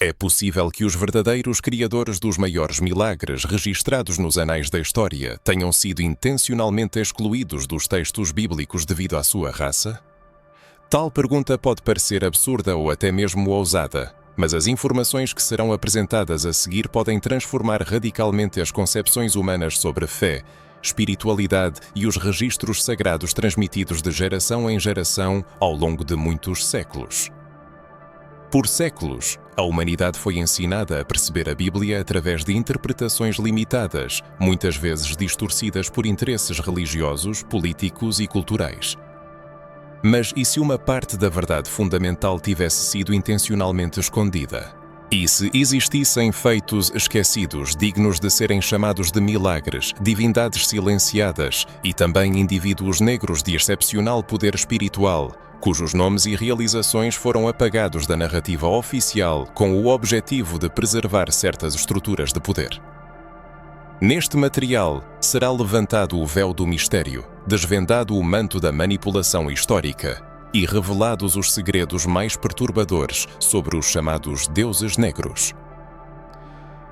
É possível que os verdadeiros criadores dos maiores milagres registrados nos anais da história tenham sido intencionalmente excluídos dos textos bíblicos devido à sua raça? Tal pergunta pode parecer absurda ou até mesmo ousada, mas as informações que serão apresentadas a seguir podem transformar radicalmente as concepções humanas sobre fé, espiritualidade e os registros sagrados transmitidos de geração em geração ao longo de muitos séculos. Por séculos, a humanidade foi ensinada a perceber a Bíblia através de interpretações limitadas, muitas vezes distorcidas por interesses religiosos, políticos e culturais. Mas e se uma parte da verdade fundamental tivesse sido intencionalmente escondida? E se existissem feitos esquecidos, dignos de serem chamados de milagres, divindades silenciadas e também indivíduos negros de excepcional poder espiritual, cujos nomes e realizações foram apagados da narrativa oficial com o objetivo de preservar certas estruturas de poder? Neste material será levantado o véu do mistério, desvendado o manto da manipulação histórica e revelados os segredos mais perturbadores sobre os chamados deuses negros.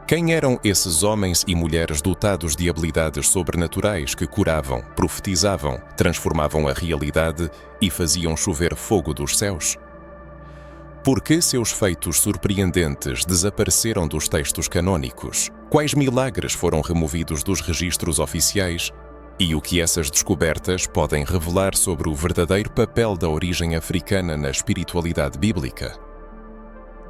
Quem eram esses homens e mulheres dotados de habilidades sobrenaturais que curavam, profetizavam, transformavam a realidade e faziam chover fogo dos céus? Por que seus feitos surpreendentes desapareceram dos textos canônicos? Quais milagres foram removidos dos registros oficiais? E o que essas descobertas podem revelar sobre o verdadeiro papel da origem africana na espiritualidade bíblica?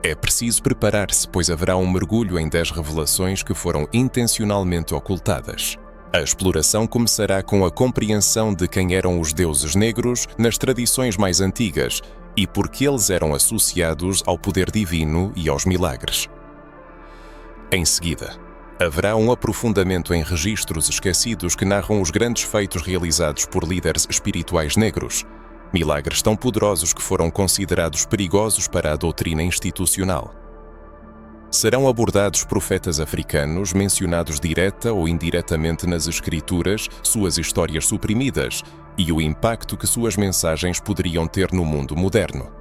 É preciso preparar-se, pois haverá um mergulho em 10 revelações que foram intencionalmente ocultadas. A exploração começará com a compreensão de quem eram os deuses negros nas tradições mais antigas e por que eles eram associados ao poder divino e aos milagres. Em seguida, haverá um aprofundamento em registros esquecidos que narram os grandes feitos realizados por líderes espirituais negros, milagres tão poderosos que foram considerados perigosos para a doutrina institucional. Serão abordados profetas africanos mencionados direta ou indiretamente nas Escrituras, suas histórias suprimidas e o impacto que suas mensagens poderiam ter no mundo moderno.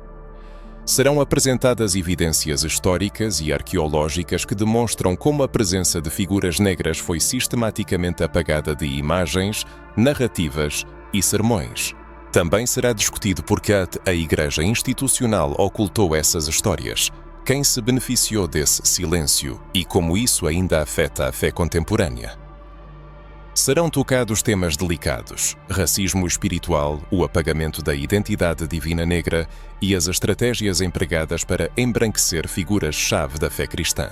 Serão apresentadas evidências históricas e arqueológicas que demonstram como a presença de figuras negras foi sistematicamente apagada de imagens, narrativas e sermões. Também será discutido por que a Igreja institucional ocultou essas histórias, quem se beneficiou desse silêncio e como isso ainda afeta a fé contemporânea. Serão tocados temas delicados: racismo espiritual, o apagamento da identidade divina negra e as estratégias empregadas para embranquecer figuras-chave da fé cristã.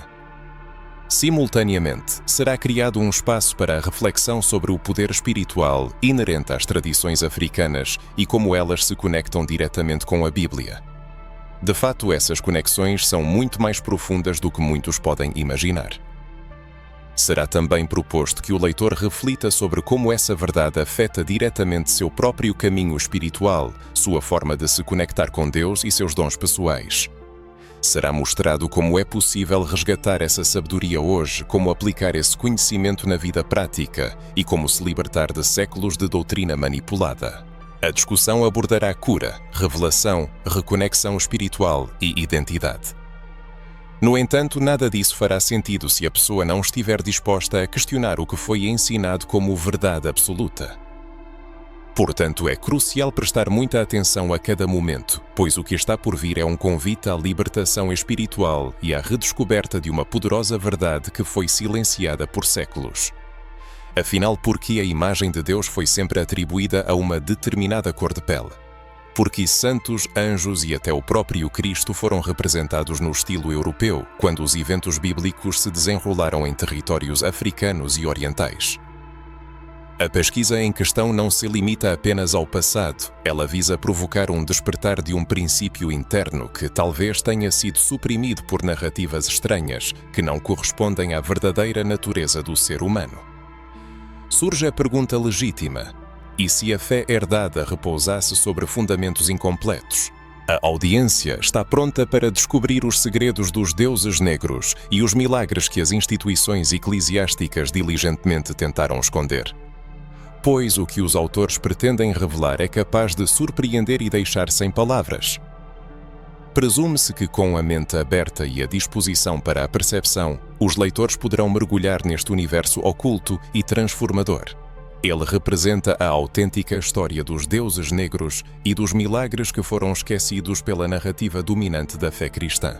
Simultaneamente, será criado um espaço para a reflexão sobre o poder espiritual inerente às tradições africanas e como elas se conectam diretamente com a Bíblia. De fato, essas conexões são muito mais profundas do que muitos podem imaginar. Será também proposto que o leitor reflita sobre como essa verdade afeta diretamente seu próprio caminho espiritual, sua forma de se conectar com Deus e seus dons pessoais. Será mostrado como é possível resgatar essa sabedoria hoje, como aplicar esse conhecimento na vida prática e como se libertar de séculos de doutrina manipulada. A discussão abordará cura, revelação, reconexão espiritual e identidade. No entanto, nada disso fará sentido se a pessoa não estiver disposta a questionar o que foi ensinado como verdade absoluta. Portanto, é crucial prestar muita atenção a cada momento, pois o que está por vir é um convite à libertação espiritual e à redescoberta de uma poderosa verdade que foi silenciada por séculos. Afinal, por que a imagem de Deus foi sempre atribuída a uma determinada cor de pele? Porque santos, anjos e até o próprio Cristo foram representados no estilo europeu, quando os eventos bíblicos se desenrolaram em territórios africanos e orientais. A pesquisa em questão não se limita apenas ao passado, ela visa provocar um despertar de um princípio interno que talvez tenha sido suprimido por narrativas estranhas que não correspondem à verdadeira natureza do ser humano. Surge a pergunta legítima: e se a fé herdada repousasse sobre fundamentos incompletos? A audiência está pronta para descobrir os segredos dos deuses negros e os milagres que as instituições eclesiásticas diligentemente tentaram esconder. Pois o que os autores pretendem revelar é capaz de surpreender e deixar sem palavras. Presume-se que, com a mente aberta e a disposição para a percepção, os leitores poderão mergulhar neste universo oculto e transformador. Ele representa a autêntica história dos deuses negros e dos milagres que foram esquecidos pela narrativa dominante da fé cristã.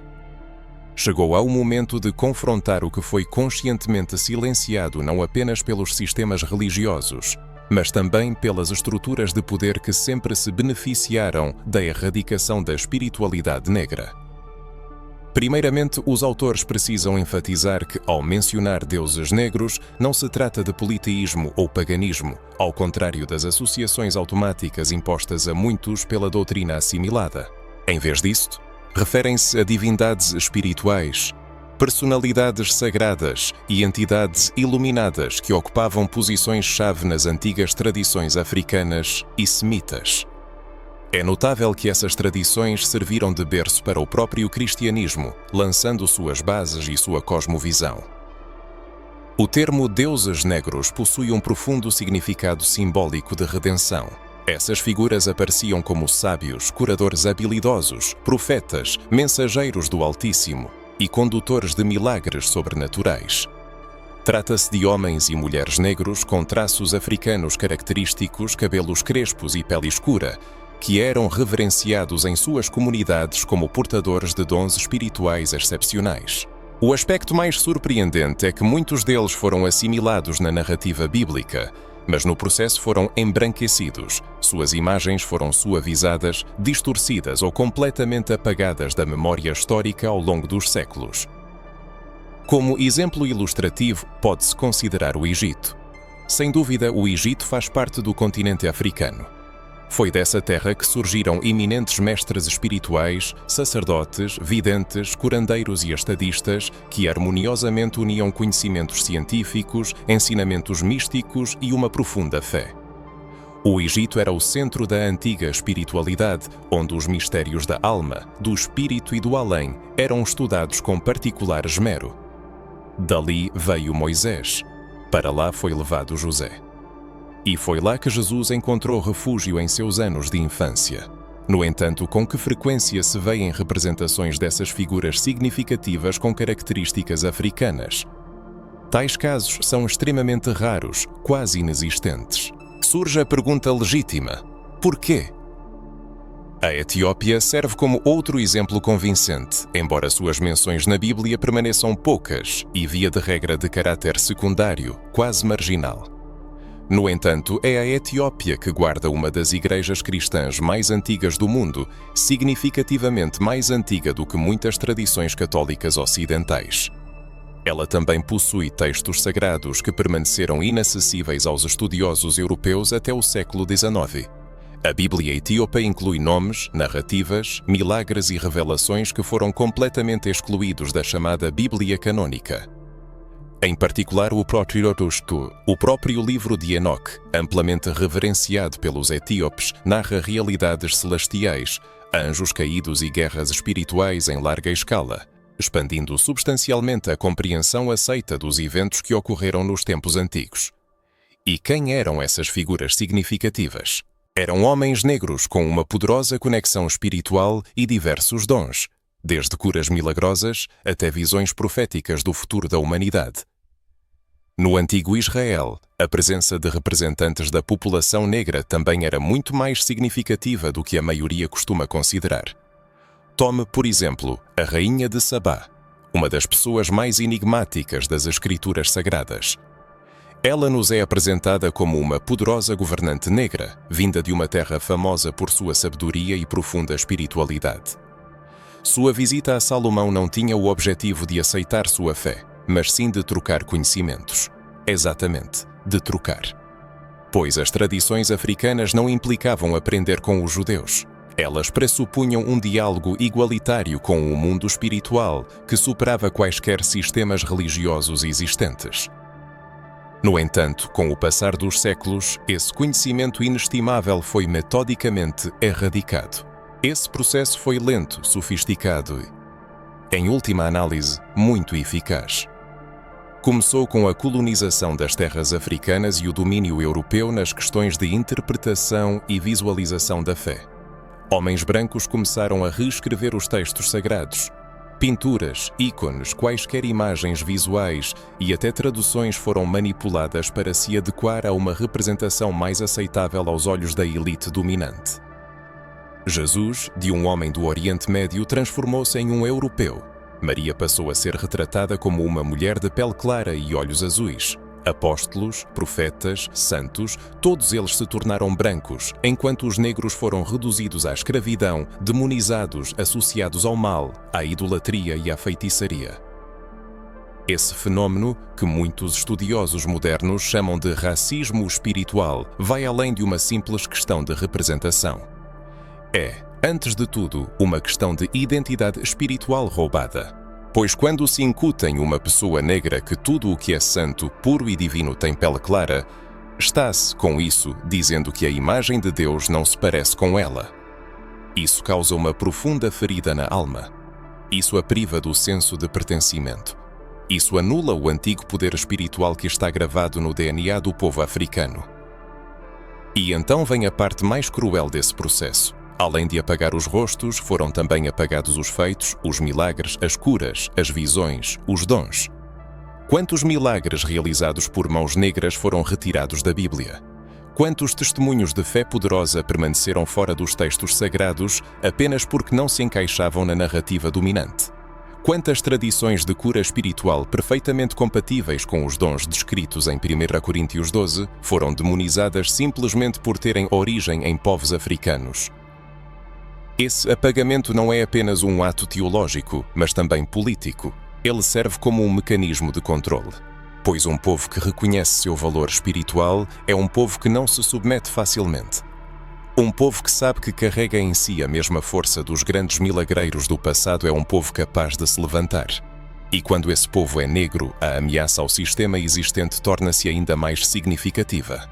Chegou ao momento de confrontar o que foi conscientemente silenciado não apenas pelos sistemas religiosos, mas também pelas estruturas de poder que sempre se beneficiaram da erradicação da espiritualidade negra. Primeiramente, os autores precisam enfatizar que, ao mencionar deuses negros, não se trata de politeísmo ou paganismo, ao contrário das associações automáticas impostas a muitos pela doutrina assimilada. Em vez disto, referem-se a divindades espirituais, personalidades sagradas e entidades iluminadas que ocupavam posições-chave nas antigas tradições africanas e semitas. É notável que essas tradições serviram de berço para o próprio cristianismo, lançando suas bases e sua cosmovisão. O termo deuses negros possui um profundo significado simbólico de redenção. Essas figuras apareciam como sábios, curadores habilidosos, profetas, mensageiros do Altíssimo e condutores de milagres sobrenaturais. Trata-se de homens e mulheres negros com traços africanos característicos, cabelos crespos e pele escura, que eram reverenciados em suas comunidades como portadores de dons espirituais excepcionais. O aspecto mais surpreendente é que muitos deles foram assimilados na narrativa bíblica, mas no processo foram embranquecidos, suas imagens foram suavizadas, distorcidas ou completamente apagadas da memória histórica ao longo dos séculos. Como exemplo ilustrativo, pode-se considerar o Egito. Sem dúvida, o Egito faz parte do continente africano. Foi dessa terra que surgiram eminentes mestres espirituais, sacerdotes, videntes, curandeiros e estadistas que harmoniosamente uniam conhecimentos científicos, ensinamentos místicos e uma profunda fé. O Egito era o centro da antiga espiritualidade, onde os mistérios da alma, do espírito e do além eram estudados com particular esmero. Dali veio Moisés. Para lá foi levado José. E foi lá que Jesus encontrou refúgio em seus anos de infância. No entanto, com que frequência se vêem representações dessas figuras significativas com características africanas? Tais casos são extremamente raros, quase inexistentes. Surge a pergunta legítima: porquê? A Etiópia serve como outro exemplo convincente, embora suas menções na Bíblia permaneçam poucas e, via de regra, de caráter secundário, quase marginal. No entanto, é a Etiópia que guarda uma das igrejas cristãs mais antigas do mundo, significativamente mais antiga do que muitas tradições católicas ocidentais. Ela também possui textos sagrados que permaneceram inacessíveis aos estudiosos europeus até o século XIX. A Bíblia etíope inclui nomes, narrativas, milagres e revelações que foram completamente excluídos da chamada Bíblia canônica. Em particular, o Protirothustu, o próprio livro de Enoque, amplamente reverenciado pelos etíopes, narra realidades celestiais, anjos caídos e guerras espirituais em larga escala, expandindo substancialmente a compreensão aceita dos eventos que ocorreram nos tempos antigos. E quem eram essas figuras significativas? Eram homens negros com uma poderosa conexão espiritual e diversos dons, desde curas milagrosas até visões proféticas do futuro da humanidade. No antigo Israel, a presença de representantes da população negra também era muito mais significativa do que a maioria costuma considerar. Tome, por exemplo, a Rainha de Sabá, uma das pessoas mais enigmáticas das Escrituras Sagradas. Ela nos é apresentada como uma poderosa governante negra, vinda de uma terra famosa por sua sabedoria e profunda espiritualidade. Sua visita a Salomão não tinha o objetivo de aceitar sua fé, mas sim de trocar conhecimentos. Exatamente, de trocar. Pois as tradições africanas não implicavam aprender com os judeus. Elas pressupunham um diálogo igualitário com o mundo espiritual que superava quaisquer sistemas religiosos existentes. No entanto, com o passar dos séculos, esse conhecimento inestimável foi metodicamente erradicado. Esse processo foi lento, sofisticado e, em última análise, muito eficaz. Começou com a colonização das terras africanas e o domínio europeu nas questões de interpretação e visualização da fé. Homens brancos começaram a reescrever os textos sagrados. Pinturas, ícones, quaisquer imagens visuais e até traduções foram manipuladas para se adequar a uma representação mais aceitável aos olhos da elite dominante. Jesus, de um homem do Oriente Médio, transformou-se em um europeu. Maria passou a ser retratada como uma mulher de pele clara e olhos azuis. Apóstolos, profetas, santos, todos eles se tornaram brancos, enquanto os negros foram reduzidos à escravidão, demonizados, associados ao mal, à idolatria e à feitiçaria. Esse fenômeno, que muitos estudiosos modernos chamam de racismo espiritual, vai além de uma simples questão de representação. É, antes de tudo, uma questão de identidade espiritual roubada. Pois quando se incute em uma pessoa negra que tudo o que é santo, puro e divino tem pele clara, está-se, com isso, dizendo que a imagem de Deus não se parece com ela. Isso causa uma profunda ferida na alma. Isso a priva do senso de pertencimento. Isso anula o antigo poder espiritual que está gravado no DNA do povo africano. E então vem a parte mais cruel desse processo. Além de apagar os rostos, foram também apagados os feitos, os milagres, as curas, as visões, os dons. Quantos milagres realizados por mãos negras foram retirados da Bíblia? Quantos testemunhos de fé poderosa permaneceram fora dos textos sagrados apenas porque não se encaixavam na narrativa dominante? Quantas tradições de cura espiritual perfeitamente compatíveis com os dons descritos em 1 Coríntios 12 foram demonizadas simplesmente por terem origem em povos africanos? Esse apagamento não é apenas um ato teológico, mas também político. Ele serve como um mecanismo de controle. Pois um povo que reconhece seu valor espiritual é um povo que não se submete facilmente. Um povo que sabe que carrega em si a mesma força dos grandes milagreiros do passado é um povo capaz de se levantar. E quando esse povo é negro, a ameaça ao sistema existente torna-se ainda mais significativa.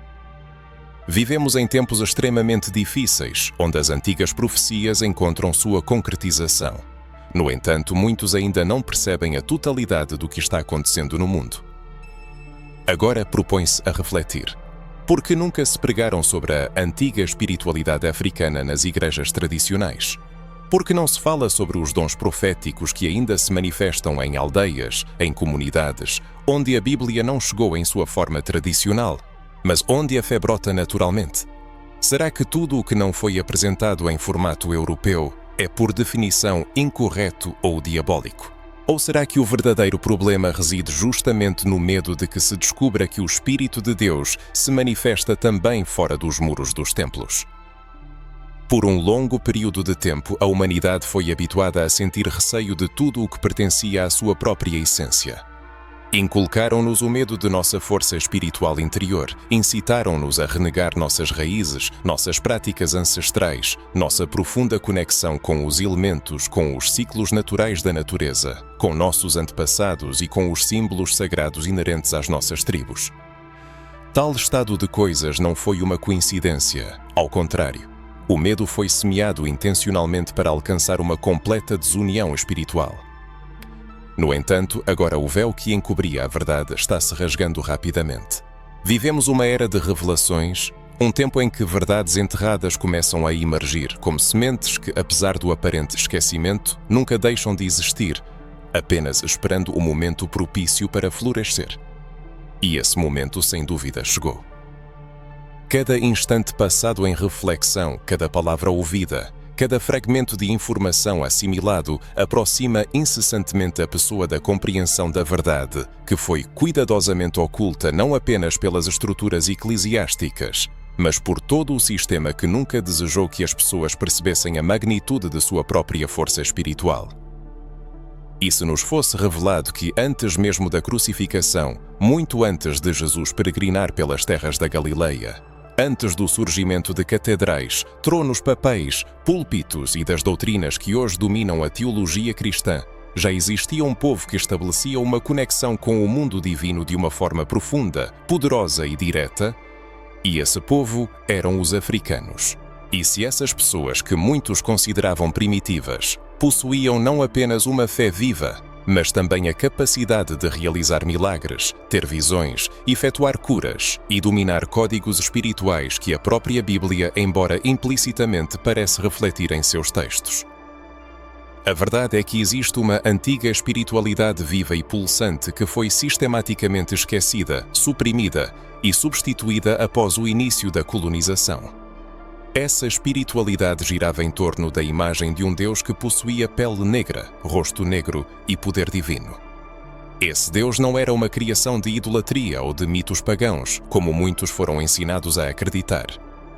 Vivemos em tempos extremamente difíceis, onde as antigas profecias encontram sua concretização. No entanto, muitos ainda não percebem a totalidade do que está acontecendo no mundo. Agora propõe-se a refletir. Por que nunca se pregaram sobre a antiga espiritualidade africana nas igrejas tradicionais? Por que não se fala sobre os dons proféticos que ainda se manifestam em aldeias, em comunidades, onde a Bíblia não chegou em sua forma tradicional, mas onde a fé brota naturalmente? Será que tudo o que não foi apresentado em formato europeu é por definição incorreto ou diabólico? Ou será que o verdadeiro problema reside justamente no medo de que se descubra que o Espírito de Deus se manifesta também fora dos muros dos templos? Por um longo período de tempo, a humanidade foi habituada a sentir receio de tudo o que pertencia à sua própria essência. Inculcaram-nos o medo de nossa força espiritual interior, incitaram-nos a renegar nossas raízes, nossas práticas ancestrais, nossa profunda conexão com os elementos, com os ciclos naturais da natureza, com nossos antepassados e com os símbolos sagrados inerentes às nossas tribos. Tal estado de coisas não foi uma coincidência, ao contrário. O medo foi semeado intencionalmente para alcançar uma completa desunião espiritual. No entanto, agora o véu que encobria a verdade está se rasgando rapidamente. Vivemos uma era de revelações, um tempo em que verdades enterradas começam a emergir, como sementes que, apesar do aparente esquecimento, nunca deixam de existir, apenas esperando o momento propício para florescer. E esse momento, sem dúvida, chegou. Cada instante passado em reflexão, cada palavra ouvida, cada fragmento de informação assimilado aproxima incessantemente a pessoa da compreensão da verdade, que foi cuidadosamente oculta não apenas pelas estruturas eclesiásticas, mas por todo o sistema que nunca desejou que as pessoas percebessem a magnitude de sua própria força espiritual. E se nos fosse revelado que antes mesmo da crucificação, muito antes de Jesus peregrinar pelas terras da Galileia, antes do surgimento de catedrais, tronos papéis, púlpitos e das doutrinas que hoje dominam a teologia cristã, já existia um povo que estabelecia uma conexão com o mundo divino de uma forma profunda, poderosa e direta, e esse povo eram os africanos. E se essas pessoas que muitos consideravam primitivas, possuíam não apenas uma fé viva, mas também a capacidade de realizar milagres, ter visões, efetuar curas e dominar códigos espirituais que a própria Bíblia, embora implicitamente, parece refletir em seus textos. A verdade é que existe uma antiga espiritualidade viva e pulsante que foi sistematicamente esquecida, suprimida e substituída após o início da colonização. Essa espiritualidade girava em torno da imagem de um Deus que possuía pele negra, rosto negro e poder divino. Esse Deus não era uma criação de idolatria ou de mitos pagãos, como muitos foram ensinados a acreditar.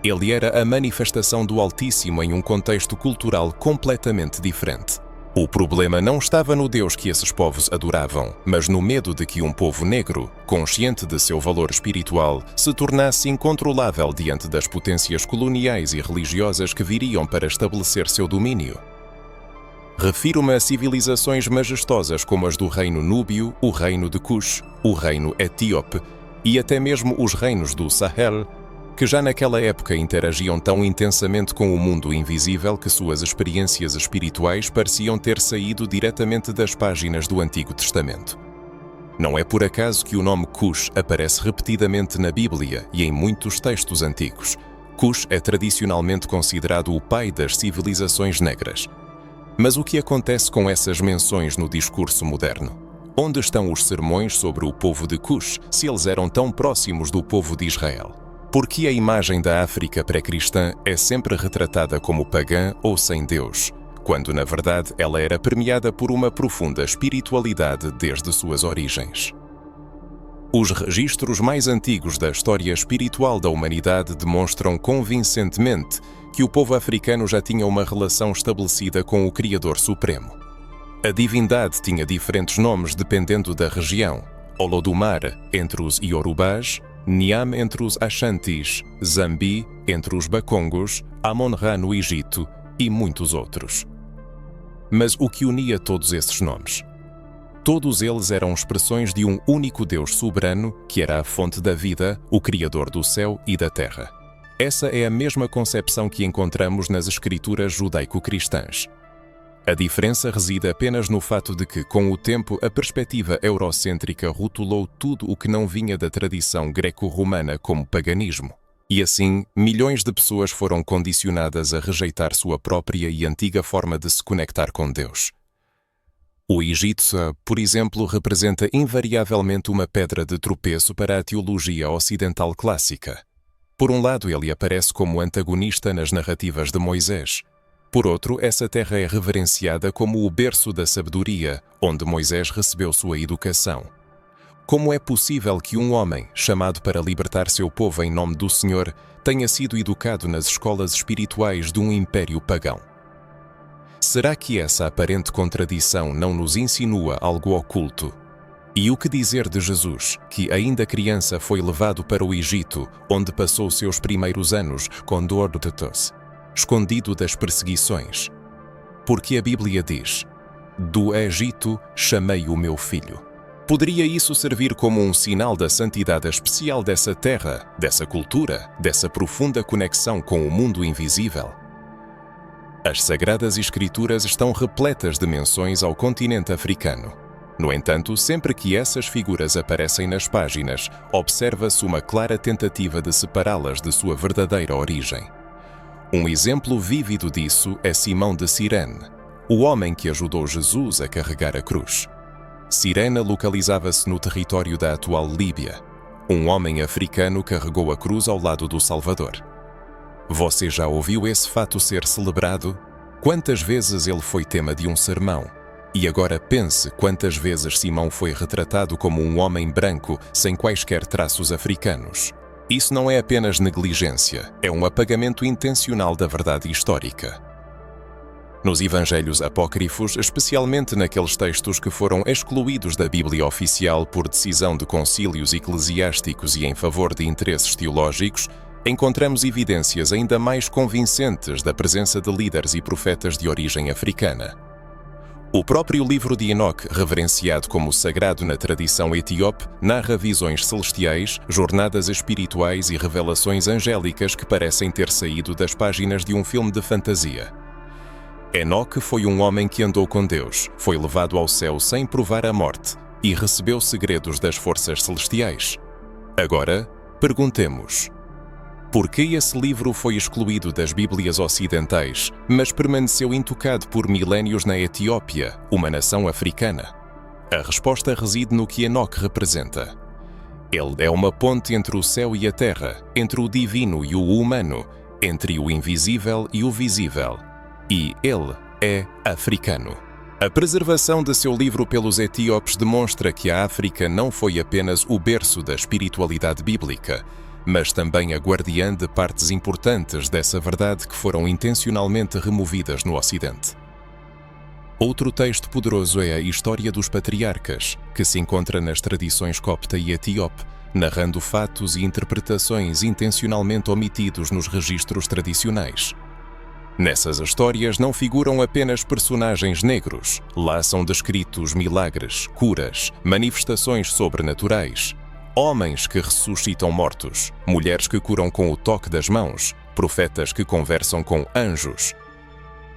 Ele era a manifestação do Altíssimo em um contexto cultural completamente diferente. O problema não estava no Deus que esses povos adoravam, mas no medo de que um povo negro, consciente de seu valor espiritual, se tornasse incontrolável diante das potências coloniais e religiosas que viriam para estabelecer seu domínio. Refiro-me a civilizações majestosas como as do Reino Núbio, o Reino de Cush, o Reino Etíope e até mesmo os reinos do Sahel, que já naquela época interagiam tão intensamente com o mundo invisível que suas experiências espirituais pareciam ter saído diretamente das páginas do Antigo Testamento. Não é por acaso que o nome Cush aparece repetidamente na Bíblia e em muitos textos antigos. Cush é tradicionalmente considerado o pai das civilizações negras. Mas o que acontece com essas menções no discurso moderno? Onde estão os sermões sobre o povo de Cush, se eles eram tão próximos do povo de Israel? Por que a imagem da África pré-cristã é sempre retratada como pagã ou sem Deus, quando na verdade ela era permeada por uma profunda espiritualidade desde suas origens? Os registros mais antigos da história espiritual da humanidade demonstram convincentemente que o povo africano já tinha uma relação estabelecida com o Criador Supremo. A divindade tinha diferentes nomes dependendo da região: Olodumare entre os Iorubás, Niam entre os Ashantis, Zambi entre os Bakongos, Amon-Ra no Egito e muitos outros. Mas o que unia todos esses nomes? Todos eles eram expressões de um único Deus soberano que era a fonte da vida, o Criador do céu e da terra. Essa é a mesma concepção que encontramos nas escrituras judaico-cristãs. A diferença reside apenas no fato de que, com o tempo, a perspectiva eurocêntrica rotulou tudo o que não vinha da tradição greco-romana como paganismo. E assim, milhões de pessoas foram condicionadas a rejeitar sua própria e antiga forma de se conectar com Deus. O Egito, por exemplo, representa invariavelmente uma pedra de tropeço para a teologia ocidental clássica. Por um lado, ele aparece como antagonista nas narrativas de Moisés. Por outro, essa terra é reverenciada como o berço da sabedoria, onde Moisés recebeu sua educação. Como é possível que um homem, chamado para libertar seu povo em nome do Senhor, tenha sido educado nas escolas espirituais de um império pagão? Será que essa aparente contradição não nos insinua algo oculto? E o que dizer de Jesus, que ainda criança foi levado para o Egito, onde passou seus primeiros anos com Dordotetos, escondido das perseguições? Porque a Bíblia diz: "Do Egito chamei o meu filho." Poderia isso servir como um sinal da santidade especial dessa terra, dessa cultura, dessa profunda conexão com o mundo invisível? As Sagradas Escrituras estão repletas de menções ao continente africano. No entanto, sempre que essas figuras aparecem nas páginas, observa-se uma clara tentativa de separá-las de sua verdadeira origem. Um exemplo vívido disso é Simão de Cirene, o homem que ajudou Jesus a carregar a cruz. Cirene localizava-se no território da atual Líbia. Um homem africano carregou a cruz ao lado do Salvador. Você já ouviu esse fato ser celebrado? Quantas vezes ele foi tema de um sermão? E agora pense quantas vezes Simão foi retratado como um homem branco sem quaisquer traços africanos. Isso não é apenas negligência, é um apagamento intencional da verdade histórica. Nos evangelhos apócrifos, especialmente naqueles textos que foram excluídos da Bíblia oficial por decisão de concílios eclesiásticos e em favor de interesses teológicos, encontramos evidências ainda mais convincentes da presença de líderes e profetas de origem africana. O próprio livro de Enoque, reverenciado como sagrado na tradição etíope, narra visões celestiais, jornadas espirituais e revelações angélicas que parecem ter saído das páginas de um filme de fantasia. Enoque foi um homem que andou com Deus, foi levado ao céu sem provar a morte e recebeu segredos das forças celestiais. Agora, perguntemos: por que esse livro foi excluído das Bíblias ocidentais, mas permaneceu intocado por milénios na Etiópia, uma nação africana? A resposta reside no que Enoque representa. Ele é uma ponte entre o céu e a terra, entre o divino e o humano, entre o invisível e o visível. E ele é africano. A preservação de seu livro pelos etíopes demonstra que a África não foi apenas o berço da espiritualidade bíblica, mas também a guardiã de partes importantes dessa verdade que foram intencionalmente removidas no Ocidente. Outro texto poderoso é a História dos Patriarcas, que se encontra nas tradições copta e etíope, narrando fatos e interpretações intencionalmente omitidos nos registros tradicionais. Nessas histórias não figuram apenas personagens negros, lá são descritos milagres, curas, manifestações sobrenaturais, homens que ressuscitam mortos, mulheres que curam com o toque das mãos, profetas que conversam com anjos.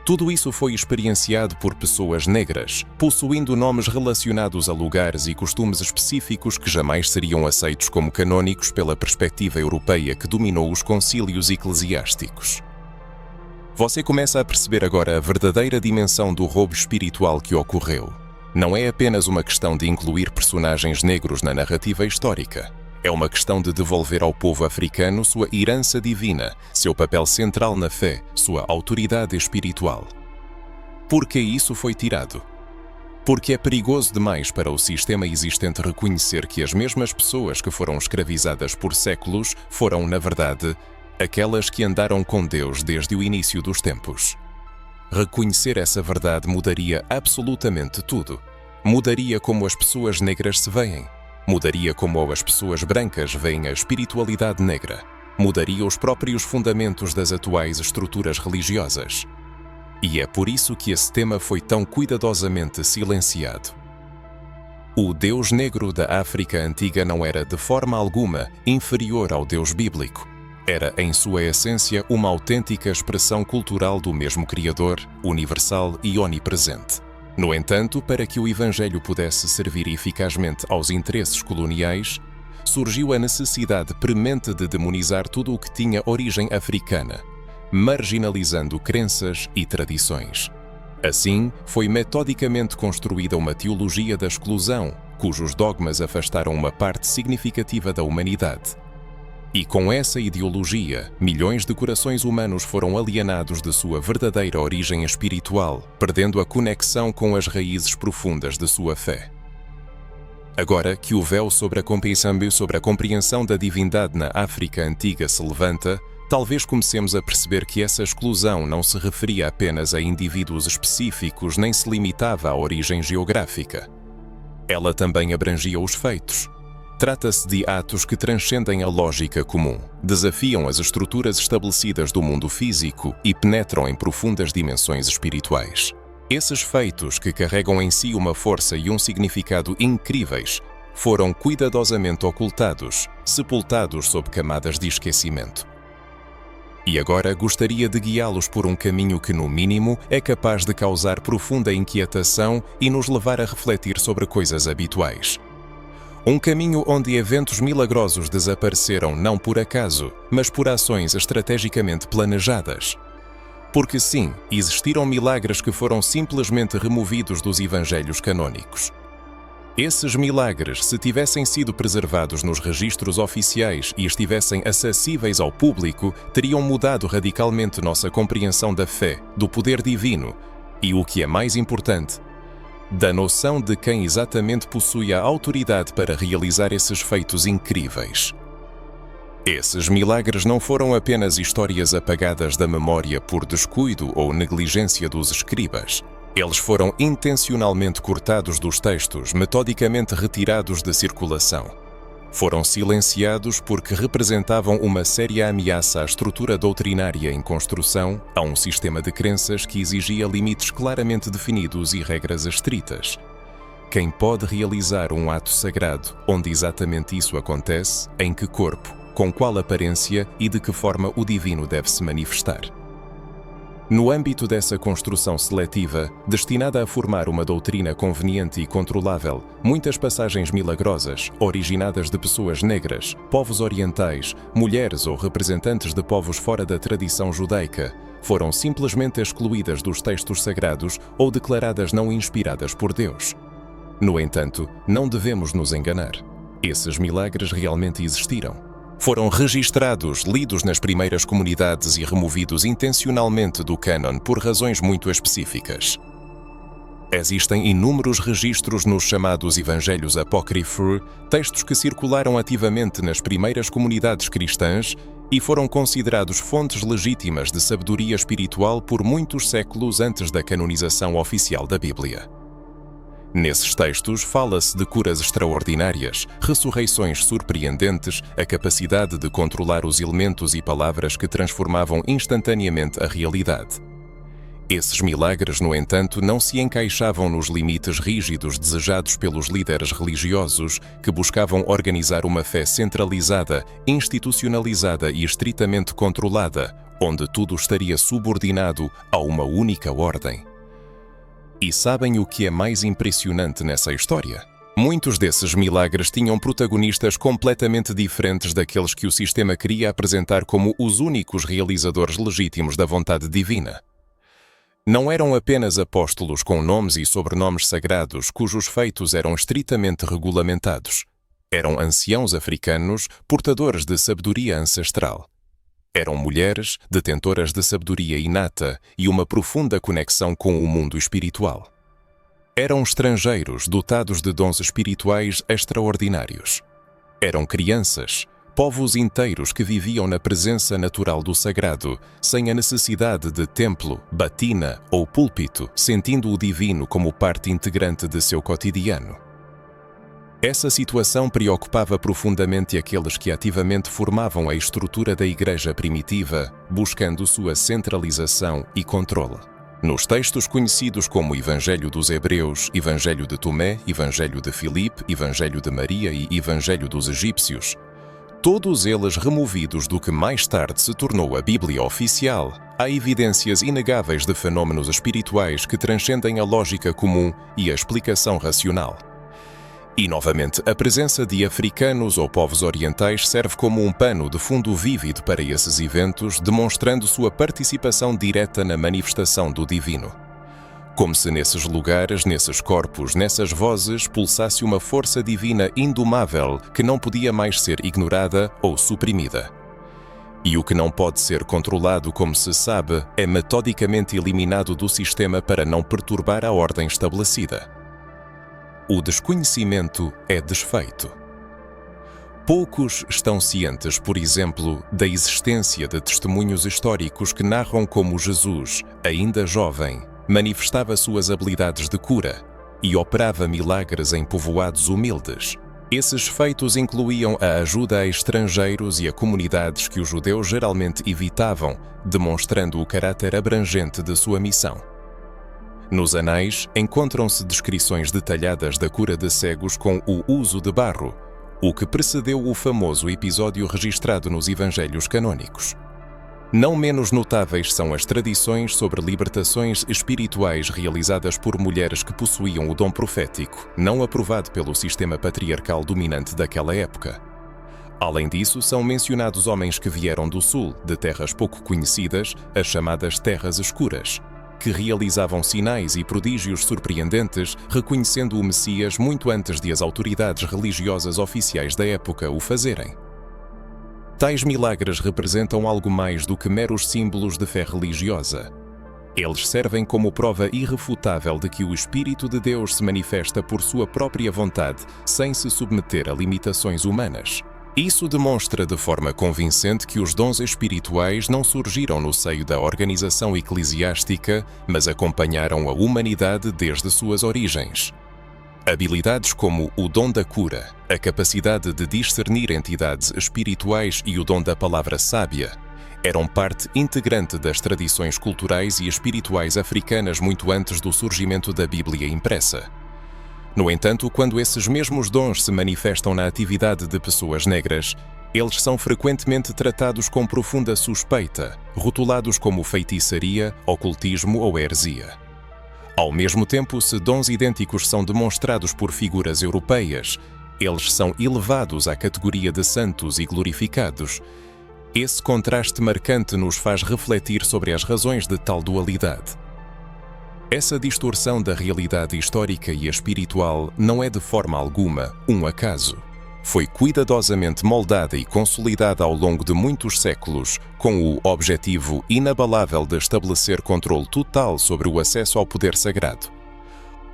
Tudo isso foi experienciado por pessoas negras, possuindo nomes relacionados a lugares e costumes específicos que jamais seriam aceitos como canônicos pela perspectiva europeia que dominou os concílios eclesiásticos. Você começa a perceber agora a verdadeira dimensão do roubo espiritual que ocorreu. Não é apenas uma questão de incluir personagens negros na narrativa histórica. É uma questão de devolver ao povo africano sua herança divina, seu papel central na fé, sua autoridade espiritual. Por que isso foi tirado? Porque é perigoso demais para o sistema existente reconhecer que as mesmas pessoas que foram escravizadas por séculos foram, na verdade, aquelas que andaram com Deus desde o início dos tempos. Reconhecer essa verdade mudaria absolutamente tudo. Mudaria como as pessoas negras se veem. Mudaria como as pessoas brancas veem a espiritualidade negra. Mudaria os próprios fundamentos das atuais estruturas religiosas. E é por isso que esse tema foi tão cuidadosamente silenciado. O Deus negro da África antiga não era de forma alguma inferior ao Deus bíblico. Era, em sua essência, uma autêntica expressão cultural do mesmo Criador, universal e onipresente. No entanto, para que o Evangelho pudesse servir eficazmente aos interesses coloniais, surgiu a necessidade premente de demonizar tudo o que tinha origem africana, marginalizando crenças e tradições. Assim, foi metodicamente construída uma teologia da exclusão, cujos dogmas afastaram uma parte significativa da humanidade. E com essa ideologia, milhões de corações humanos foram alienados de sua verdadeira origem espiritual, perdendo a conexão com as raízes profundas de sua fé. Agora que o véu sobre a compreensão da divindade na África antiga se levanta, talvez comecemos a perceber que essa exclusão não se referia apenas a indivíduos específicos nem se limitava à origem geográfica. Ela também abrangia os feitos. Trata-se de atos que transcendem a lógica comum, desafiam as estruturas estabelecidas do mundo físico e penetram em profundas dimensões espirituais. Esses feitos, que carregam em si uma força e um significado incríveis, foram cuidadosamente ocultados, sepultados sob camadas de esquecimento. E agora gostaria de guiá-los por um caminho que, no mínimo, é capaz de causar profunda inquietação e nos levar a refletir sobre coisas habituais. Um caminho onde eventos milagrosos desapareceram não por acaso, mas por ações estrategicamente planejadas. Porque sim, existiram milagres que foram simplesmente removidos dos evangelhos canônicos. Esses milagres, se tivessem sido preservados nos registros oficiais e estivessem acessíveis ao público, teriam mudado radicalmente nossa compreensão da fé, do poder divino e, o que é mais importante, da noção de quem exatamente possui a autoridade para realizar esses feitos incríveis. Esses milagres não foram apenas histórias apagadas da memória por descuido ou negligência dos escribas. Eles foram intencionalmente cortados dos textos, metodicamente retirados da circulação. Foram silenciados porque representavam uma séria ameaça à estrutura doutrinária em construção, a um sistema de crenças que exigia limites claramente definidos e regras estritas. Quem pode realizar um ato sagrado onde exatamente isso acontece, em que corpo, com qual aparência e de que forma o divino deve se manifestar? No âmbito dessa construção seletiva, destinada a formar uma doutrina conveniente e controlável, muitas passagens milagrosas, originadas de pessoas negras, povos orientais, mulheres ou representantes de povos fora da tradição judaica, foram simplesmente excluídas dos textos sagrados ou declaradas não inspiradas por Deus. No entanto, não devemos nos enganar. Esses milagres realmente existiram. Foram registrados, lidos nas primeiras comunidades e removidos intencionalmente do cânon por razões muito específicas. Existem inúmeros registros nos chamados Evangelhos Apócrifos, textos que circularam ativamente nas primeiras comunidades cristãs e foram considerados fontes legítimas de sabedoria espiritual por muitos séculos antes da canonização oficial da Bíblia. Nesses textos fala-se de curas extraordinárias, ressurreições surpreendentes, a capacidade de controlar os elementos e palavras que transformavam instantaneamente a realidade. Esses milagres, no entanto, não se encaixavam nos limites rígidos desejados pelos líderes religiosos que buscavam organizar uma fé centralizada, institucionalizada e estritamente controlada, onde tudo estaria subordinado a uma única ordem. E sabem o que é mais impressionante nessa história? Muitos desses milagres tinham protagonistas completamente diferentes daqueles que o sistema queria apresentar como os únicos realizadores legítimos da vontade divina. Não eram apenas apóstolos com nomes e sobrenomes sagrados cujos feitos eram estritamente regulamentados. Eram anciãos africanos portadores de sabedoria ancestral. Eram mulheres detentoras de sabedoria inata e uma profunda conexão com o mundo espiritual. Eram estrangeiros dotados de dons espirituais extraordinários. Eram crianças, povos inteiros que viviam na presença natural do sagrado, sem a necessidade de templo, batina ou púlpito, sentindo o divino como parte integrante de seu cotidiano. Essa situação preocupava profundamente aqueles que ativamente formavam a estrutura da Igreja primitiva, buscando sua centralização e controle. Nos textos conhecidos como Evangelho dos Hebreus, Evangelho de Tomé, Evangelho de Filipe, Evangelho de Maria e Evangelho dos Egípcios, todos eles removidos do que mais tarde se tornou a Bíblia oficial, há evidências inegáveis de fenômenos espirituais que transcendem a lógica comum e a explicação racional. E, novamente, a presença de africanos ou povos orientais serve como um pano de fundo vívido para esses eventos, demonstrando sua participação direta na manifestação do divino. Como se nesses lugares, nesses corpos, nessas vozes, pulsasse uma força divina indomável que não podia mais ser ignorada ou suprimida. E o que não pode ser controlado, como se sabe, é metodicamente eliminado do sistema para não perturbar a ordem estabelecida. O desconhecimento é desfeito. Poucos estão cientes, por exemplo, da existência de testemunhos históricos que narram como Jesus, ainda jovem, manifestava suas habilidades de cura e operava milagres em povoados humildes. Esses feitos incluíam a ajuda a estrangeiros e a comunidades que os judeus geralmente evitavam, demonstrando o caráter abrangente de sua missão. Nos anais, encontram-se descrições detalhadas da cura de cegos com o uso de barro, o que precedeu o famoso episódio registrado nos Evangelhos canônicos. Não menos notáveis são as tradições sobre libertações espirituais realizadas por mulheres que possuíam o dom profético, não aprovado pelo sistema patriarcal dominante daquela época. Além disso, são mencionados homens que vieram do sul, de terras pouco conhecidas, as chamadas terras escuras, que realizavam sinais e prodígios surpreendentes, reconhecendo o Messias muito antes de as autoridades religiosas oficiais da época o fazerem. Tais milagres representam algo mais do que meros símbolos de fé religiosa. Eles servem como prova irrefutável de que o Espírito de Deus se manifesta por sua própria vontade, sem se submeter a limitações humanas. Isso demonstra de forma convincente que os dons espirituais não surgiram no seio da organização eclesiástica, mas acompanharam a humanidade desde suas origens. Habilidades como o dom da cura, a capacidade de discernir entidades espirituais e o dom da palavra sábia eram parte integrante das tradições culturais e espirituais africanas muito antes do surgimento da Bíblia impressa. No entanto, quando esses mesmos dons se manifestam na atividade de pessoas negras, Eles são frequentemente tratados com profunda suspeita, rotulados como feitiçaria, ocultismo ou heresia. Ao mesmo tempo, se dons idênticos são demonstrados por figuras europeias, eles são elevados à categoria de santos e glorificados. Esse contraste marcante nos faz refletir sobre as razões de tal dualidade. Essa distorção da realidade histórica e espiritual não é de forma alguma um acaso. Foi cuidadosamente moldada e consolidada ao longo de muitos séculos, com o objetivo inabalável de estabelecer controle total sobre o acesso ao poder sagrado.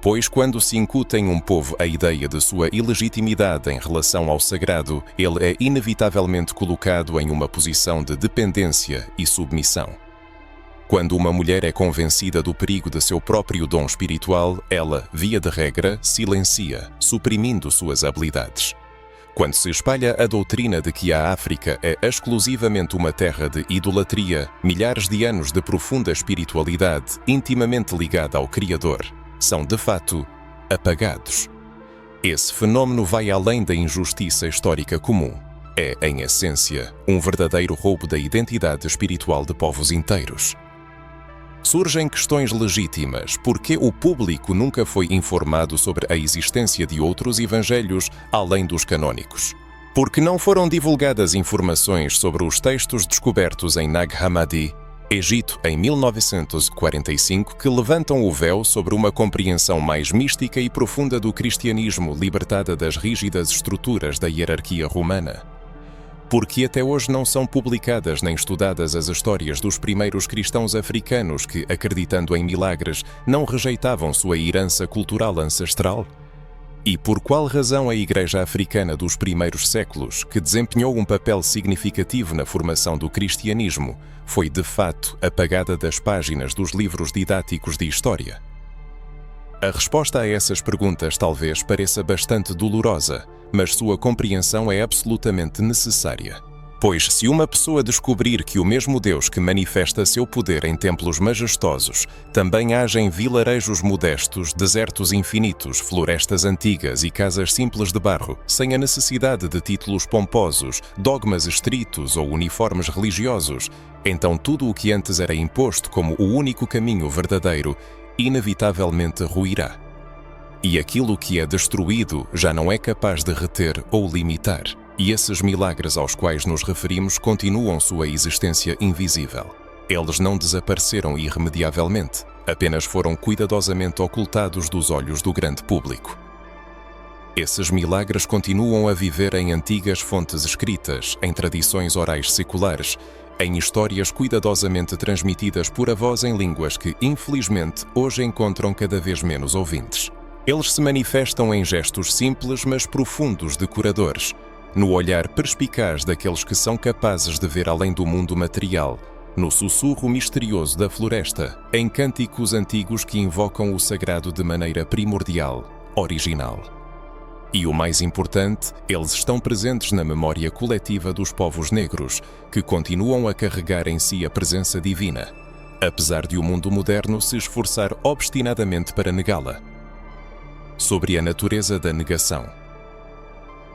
Pois quando se incute em um povo a ideia de sua ilegitimidade em relação ao sagrado, ele é inevitavelmente colocado em uma posição de dependência e submissão. Quando uma mulher é convencida do perigo de seu próprio dom espiritual, ela, via de regra, silencia, suprimindo suas habilidades. Quando se espalha a doutrina de que a África é exclusivamente uma terra de idolatria, milhares de anos de profunda espiritualidade, intimamente ligada ao Criador, são, de fato, apagados. Esse fenômeno vai além da injustiça histórica comum. É, em essência, um verdadeiro roubo da identidade espiritual de povos inteiros. Surgem questões legítimas. Por que o público nunca foi informado sobre a existência de outros evangelhos além dos canônicos? Por que não foram divulgadas informações sobre os textos descobertos em Nag Hammadi, Egito, em 1945, que levantam o véu sobre uma compreensão mais mística e profunda do cristianismo, libertada das rígidas estruturas da hierarquia romana? Porque até hoje não são publicadas nem estudadas as histórias dos primeiros cristãos africanos que, acreditando em milagres, não rejeitavam sua herança cultural ancestral? E por qual razão a Igreja Africana dos primeiros séculos, que desempenhou um papel significativo na formação do cristianismo, foi de fato apagada das páginas dos livros didáticos de história? A resposta a essas perguntas talvez pareça bastante dolorosa, mas sua compreensão é absolutamente necessária. Pois se uma pessoa descobrir que o mesmo Deus que manifesta seu poder em templos majestosos também age em vilarejos modestos, desertos infinitos, florestas antigas e casas simples de barro, sem a necessidade de títulos pomposos, dogmas estritos ou uniformes religiosos, então tudo o que antes era imposto como o único caminho verdadeiro, inevitavelmente ruirá. E aquilo que é destruído já não é capaz de reter ou limitar. E esses milagres aos quais nos referimos continuam sua existência invisível. Eles não desapareceram irremediavelmente, apenas foram cuidadosamente ocultados dos olhos do grande público. Esses milagres continuam a viver em antigas fontes escritas, em tradições orais seculares, em histórias cuidadosamente transmitidas por avós em línguas que, infelizmente, hoje encontram cada vez menos ouvintes. Eles se manifestam em gestos simples, mas profundos de curadores, no olhar perspicaz daqueles que são capazes de ver além do mundo material, no sussurro misterioso da floresta, em cânticos antigos que invocam o sagrado de maneira primordial, original. E o mais importante, eles estão presentes na memória coletiva dos povos negros, que continuam a carregar em si a presença divina, apesar de o mundo moderno se esforçar obstinadamente para negá-la. Sobre a natureza da negação.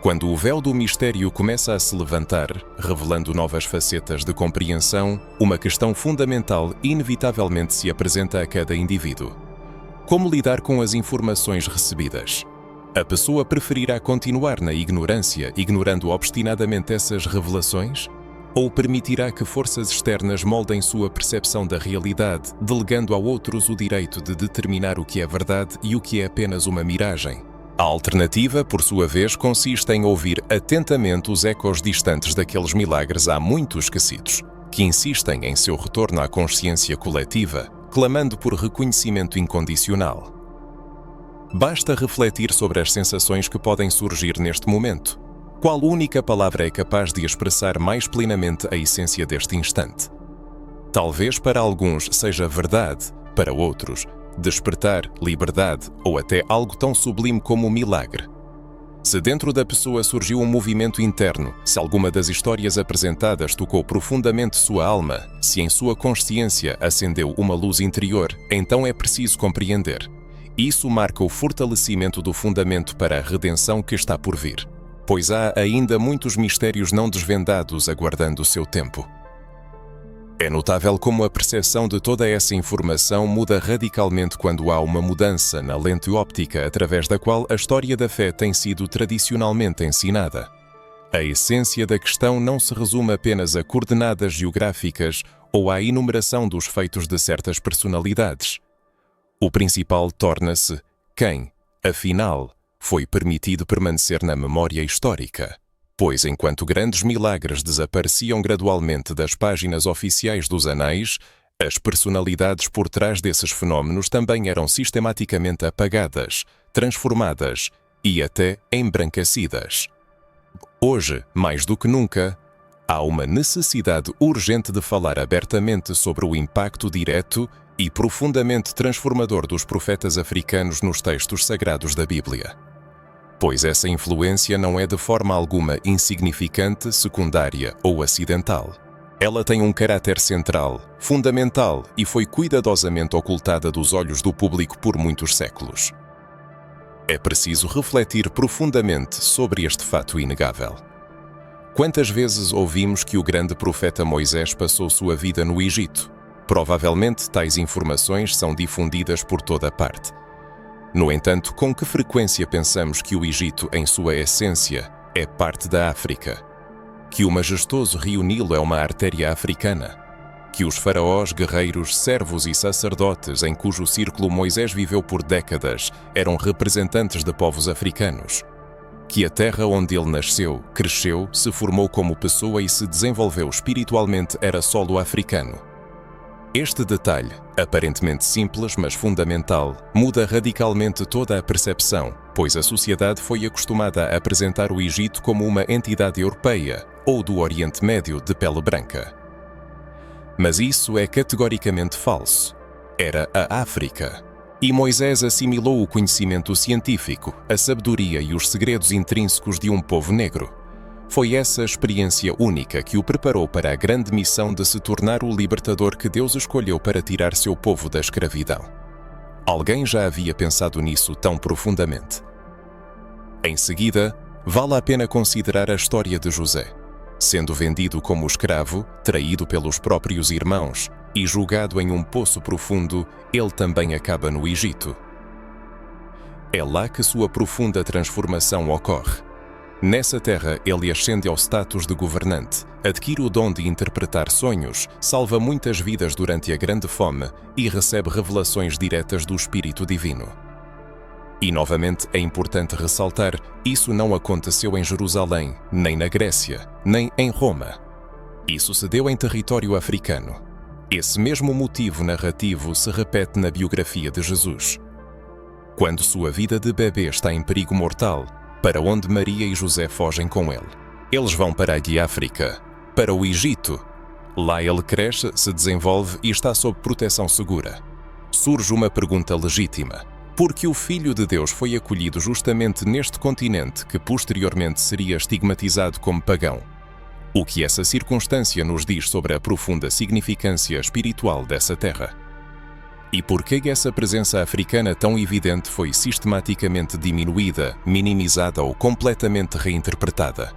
Quando o véu do mistério começa a se levantar, revelando novas facetas de compreensão, uma questão fundamental inevitavelmente se apresenta a cada indivíduo. Como lidar com as informações recebidas? A pessoa preferirá continuar na ignorância, ignorando obstinadamente essas revelações? Ou permitirá que forças externas moldem sua percepção da realidade, delegando a outros o direito de determinar o que é verdade e o que é apenas uma miragem? A alternativa, por sua vez, consiste em ouvir atentamente os ecos distantes daqueles milagres há muito esquecidos, que insistem em seu retorno à consciência coletiva, clamando por reconhecimento incondicional. Basta refletir sobre as sensações que podem surgir neste momento. Qual única palavra é capaz de expressar mais plenamente a essência deste instante? Talvez para alguns seja verdade, para outros, despertar, liberdade ou até algo tão sublime como milagre. Se dentro da pessoa surgiu um movimento interno, se alguma das histórias apresentadas tocou profundamente sua alma, se em sua consciência acendeu uma luz interior, então é preciso compreender. Isso marca o fortalecimento do fundamento para a redenção que está por vir. pois há ainda muitos mistérios não desvendados aguardando o seu tempo. É notável como a percepção de toda essa informação muda radicalmente quando há uma mudança na lente óptica através da qual a história da fé tem sido tradicionalmente ensinada. A essência da questão não se resume apenas a coordenadas geográficas ou à enumeração dos feitos de certas personalidades. O principal torna-se quem, afinal, foi permitido permanecer na memória histórica. Pois enquanto grandes milagres desapareciam gradualmente das páginas oficiais dos anais, as personalidades por trás desses fenómenos também eram sistematicamente apagadas, transformadas e até embranquecidas. Hoje, mais do que nunca, há uma necessidade urgente de falar abertamente sobre o impacto direto e profundamente transformador dos profetas africanos nos textos sagrados da Bíblia. Pois essa influência não é de forma alguma insignificante, secundária ou acidental. Ela tem um caráter central, fundamental e foi cuidadosamente ocultada dos olhos do público por muitos séculos. É preciso refletir profundamente sobre este fato inegável. Quantas vezes ouvimos que o grande profeta Moisés passou sua vida no Egito? Provavelmente tais informações são difundidas por toda parte. No entanto, com que frequência pensamos que o Egito, em sua essência, é parte da África? Que o majestoso rio Nilo é uma artéria africana? Que os faraós, guerreiros, servos e sacerdotes em cujo círculo Moisés viveu por décadas eram representantes de povos africanos? Que a terra onde ele nasceu, cresceu, se formou como pessoa e se desenvolveu espiritualmente era solo africano? Este detalhe, aparentemente simples mas fundamental, muda radicalmente toda a percepção, pois a sociedade foi acostumada a apresentar o Egito como uma entidade europeia ou do Oriente Médio de pele branca. Mas isso é categoricamente falso. Era a África. E Moisés assimilou o conhecimento científico, a sabedoria e os segredos intrínsecos de um povo negro. Foi essa experiência única que o preparou para a grande missão de se tornar o libertador que Deus escolheu para tirar seu povo da escravidão. Alguém já havia pensado nisso tão profundamente? Em seguida, vale a pena considerar a história de José. Sendo vendido como escravo, traído pelos próprios irmãos e julgado em um poço profundo, ele também acaba no Egito. É lá que sua profunda transformação ocorre. Nessa terra, ele ascende ao status de governante, adquire o dom de interpretar sonhos, salva muitas vidas durante a Grande Fome e recebe revelações diretas do Espírito Divino. E novamente é importante ressaltar, isso não aconteceu em Jerusalém, nem na Grécia, nem em Roma. Isso se deu em território africano. Esse mesmo motivo narrativo se repete na biografia de Jesus. Quando sua vida de bebê está em perigo mortal, para onde Maria e José fogem com ele? Eles vão para a África, para o Egito. Lá ele cresce, se desenvolve e está sob proteção segura. Surge uma pergunta legítima. Por que o Filho de Deus foi acolhido justamente neste continente que posteriormente seria estigmatizado como pagão? O que essa circunstância nos diz sobre a profunda significância espiritual dessa terra? E por que essa presença africana tão evidente foi sistematicamente diminuída, minimizada ou completamente reinterpretada?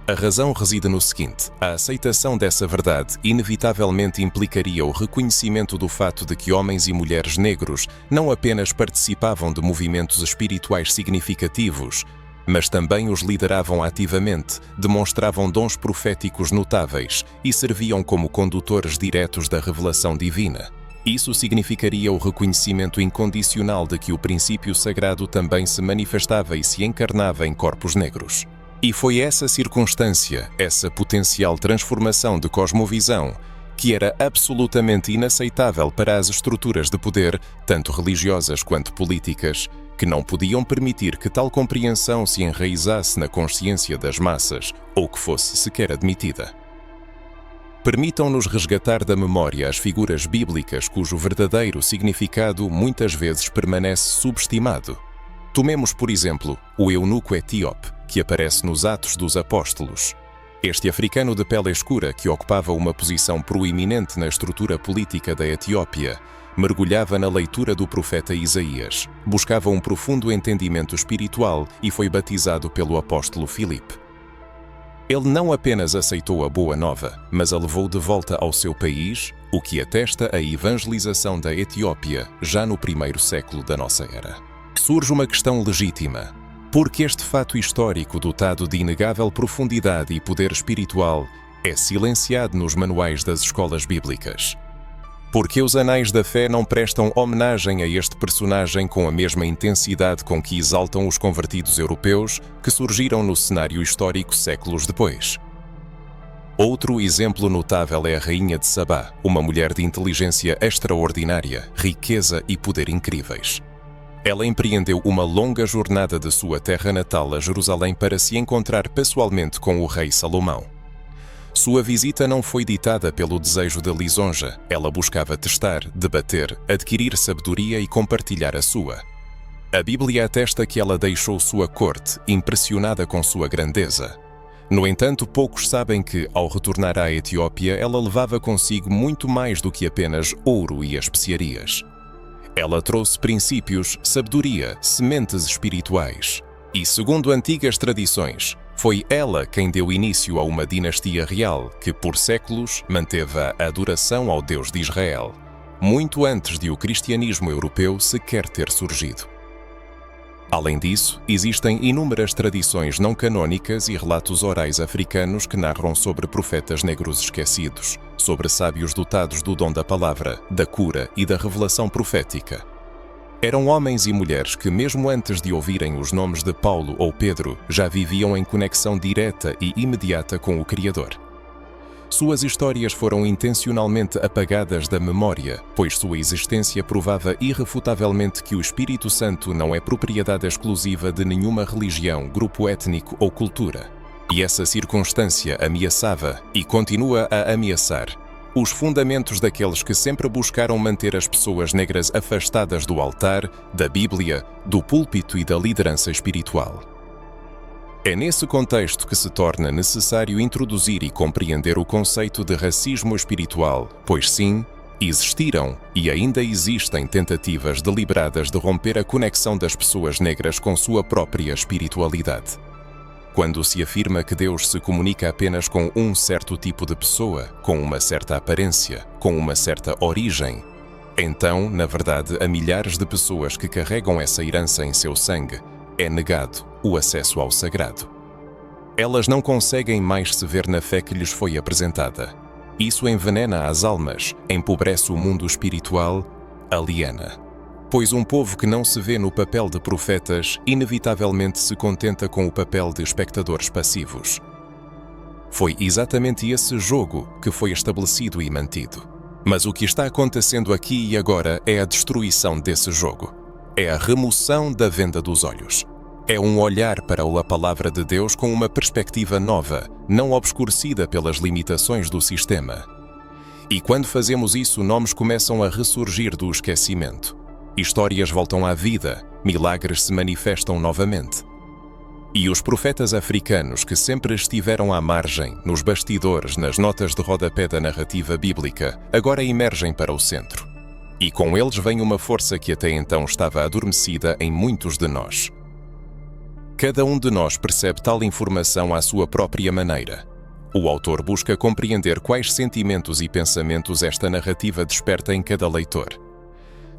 A razão reside no seguinte: a aceitação dessa verdade inevitavelmente implicaria o reconhecimento do fato de que homens e mulheres negros não apenas participavam de movimentos espirituais significativos, mas também os lideravam ativamente, demonstravam dons proféticos notáveis e serviam como condutores diretos da revelação divina. Isso significaria o reconhecimento incondicional de que o princípio sagrado também se manifestava e se encarnava em corpos negros. E foi essa circunstância, essa potencial transformação de cosmovisão, que era absolutamente inaceitável para as estruturas de poder, tanto religiosas quanto políticas, que não podiam permitir que tal compreensão se enraizasse na consciência das massas ou que fosse sequer admitida. Permitam-nos resgatar da memória as figuras bíblicas cujo verdadeiro significado muitas vezes permanece subestimado. Tomemos, por exemplo, o eunuco etíope, que aparece nos Atos dos Apóstolos. Este africano de pele escura, que ocupava uma posição proeminente na estrutura política da Etiópia, mergulhava na leitura do profeta Isaías, buscava um profundo entendimento espiritual e foi batizado pelo apóstolo Filipe. Ele não apenas aceitou a boa nova, mas a levou de volta ao seu país, o que atesta a evangelização da Etiópia já no primeiro século da nossa era. Surge uma questão legítima. Por que este fato histórico dotado de inegável profundidade e poder espiritual é silenciado nos manuais das escolas bíblicas? Porque os anais da fé não prestam homenagem a este personagem com a mesma intensidade com que exaltam os convertidos europeus que surgiram no cenário histórico séculos depois? Outro exemplo notável é a Rainha de Sabá, uma mulher de inteligência extraordinária, riqueza e poder incríveis. Ela empreendeu uma longa jornada de sua terra natal a Jerusalém para se encontrar pessoalmente com o rei Salomão. Sua visita não foi ditada pelo desejo de lisonja, ela buscava testar, debater, adquirir sabedoria e compartilhar a sua. A Bíblia atesta que ela deixou sua corte, impressionada com sua grandeza. No entanto, poucos sabem que, ao retornar à Etiópia, ela levava consigo muito mais do que apenas ouro e especiarias. Ela trouxe princípios, sabedoria, sementes espirituais. E, segundo antigas tradições, foi ela quem deu início a uma dinastia real que, por séculos, manteve a adoração ao Deus de Israel, muito antes de o cristianismo europeu sequer ter surgido. Além disso, existem inúmeras tradições não canônicas e relatos orais africanos que narram sobre profetas negros esquecidos, sobre sábios dotados do dom da palavra, da cura e da revelação profética. Eram homens e mulheres que, mesmo antes de ouvirem os nomes de Paulo ou Pedro, já viviam em conexão direta e imediata com o Criador. Suas histórias foram intencionalmente apagadas da memória, pois sua existência provava irrefutavelmente que o Espírito Santo não é propriedade exclusiva de nenhuma religião, grupo étnico ou cultura. E essa circunstância ameaçava, e continua a ameaçar, os fundamentos daqueles que sempre buscaram manter as pessoas negras afastadas do altar, da Bíblia, do púlpito e da liderança espiritual. É nesse contexto que se torna necessário introduzir e compreender o conceito de racismo espiritual, pois sim, existiram e ainda existem tentativas deliberadas de romper a conexão das pessoas negras com sua própria espiritualidade. Quando se afirma que Deus se comunica apenas com um certo tipo de pessoa, com uma certa aparência, com uma certa origem, então, na verdade, a milhares de pessoas que carregam essa herança em seu sangue, é negado o acesso ao sagrado. Elas não conseguem mais se ver na fé que lhes foi apresentada. Isso envenena as almas, empobrece o mundo espiritual, aliena. Pois um povo que não se vê no papel de profetas, inevitavelmente se contenta com o papel de espectadores passivos. Foi exatamente esse jogo que foi estabelecido e mantido. Mas o que está acontecendo aqui e agora é a destruição desse jogo. É a remoção da venda dos olhos. É um olhar para a palavra de Deus com uma perspectiva nova, não obscurecida pelas limitações do sistema. E quando fazemos isso, nomes começam a ressurgir do esquecimento. Histórias voltam à vida, milagres se manifestam novamente. E os profetas africanos que sempre estiveram à margem, nos bastidores, nas notas de rodapé da narrativa bíblica, agora emergem para o centro. E com eles vem uma força que até então estava adormecida em muitos de nós. Cada um de nós percebe tal informação à sua própria maneira. O autor busca compreender quais sentimentos e pensamentos esta narrativa desperta em cada leitor.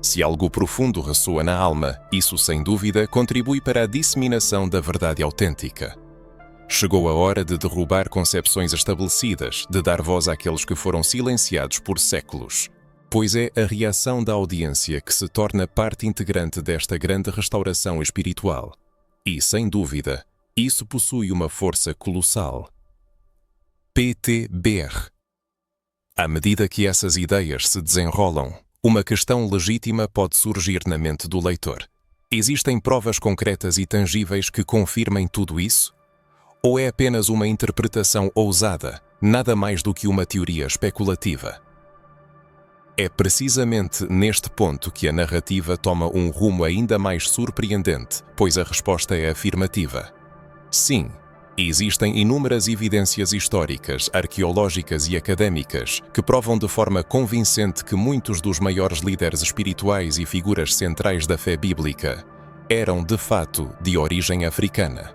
Se algo profundo ressoa na alma, isso sem dúvida contribui para a disseminação da verdade autêntica. Chegou a hora de derrubar concepções estabelecidas, de dar voz àqueles que foram silenciados por séculos. Pois é a reação da audiência que se torna parte integrante desta grande restauração espiritual. E, sem dúvida, isso possui uma força colossal. PTBR. À medida que essas ideias se desenrolam, uma questão legítima pode surgir na mente do leitor. Existem provas concretas e tangíveis que confirmem tudo isso? Ou é apenas uma interpretação ousada, nada mais do que uma teoria especulativa? É precisamente neste ponto que a narrativa toma um rumo ainda mais surpreendente, pois a resposta é afirmativa. Sim, Existem inúmeras evidências históricas, arqueológicas e académicas que provam de forma convincente que muitos dos maiores líderes espirituais e figuras centrais da fé bíblica eram, de fato, de origem africana.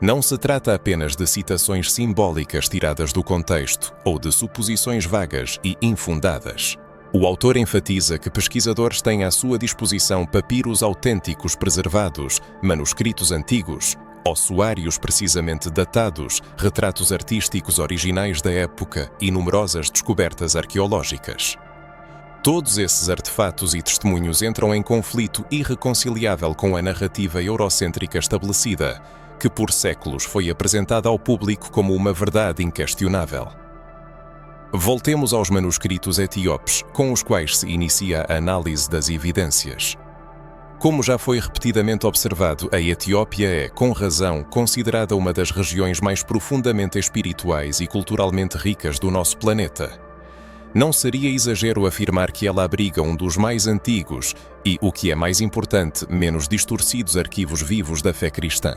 Não se trata apenas de citações simbólicas tiradas do contexto ou de suposições vagas e infundadas. O autor enfatiza que pesquisadores têm à sua disposição papiros autênticos preservados, manuscritos antigos, ossuários precisamente datados, retratos artísticos originais da época e numerosas descobertas arqueológicas. Todos esses artefatos e testemunhos entram em conflito irreconciliável com a narrativa eurocêntrica estabelecida, que por séculos foi apresentada ao público como uma verdade inquestionável. Voltemos aos manuscritos etíopes, com os quais se inicia a análise das evidências. Como já foi repetidamente observado, a Etiópia é, com razão, considerada uma das regiões mais profundamente espirituais e culturalmente ricas do nosso planeta. Não seria exagero afirmar que ela abriga um dos mais antigos e, o que é mais importante, menos distorcidos arquivos vivos da fé cristã.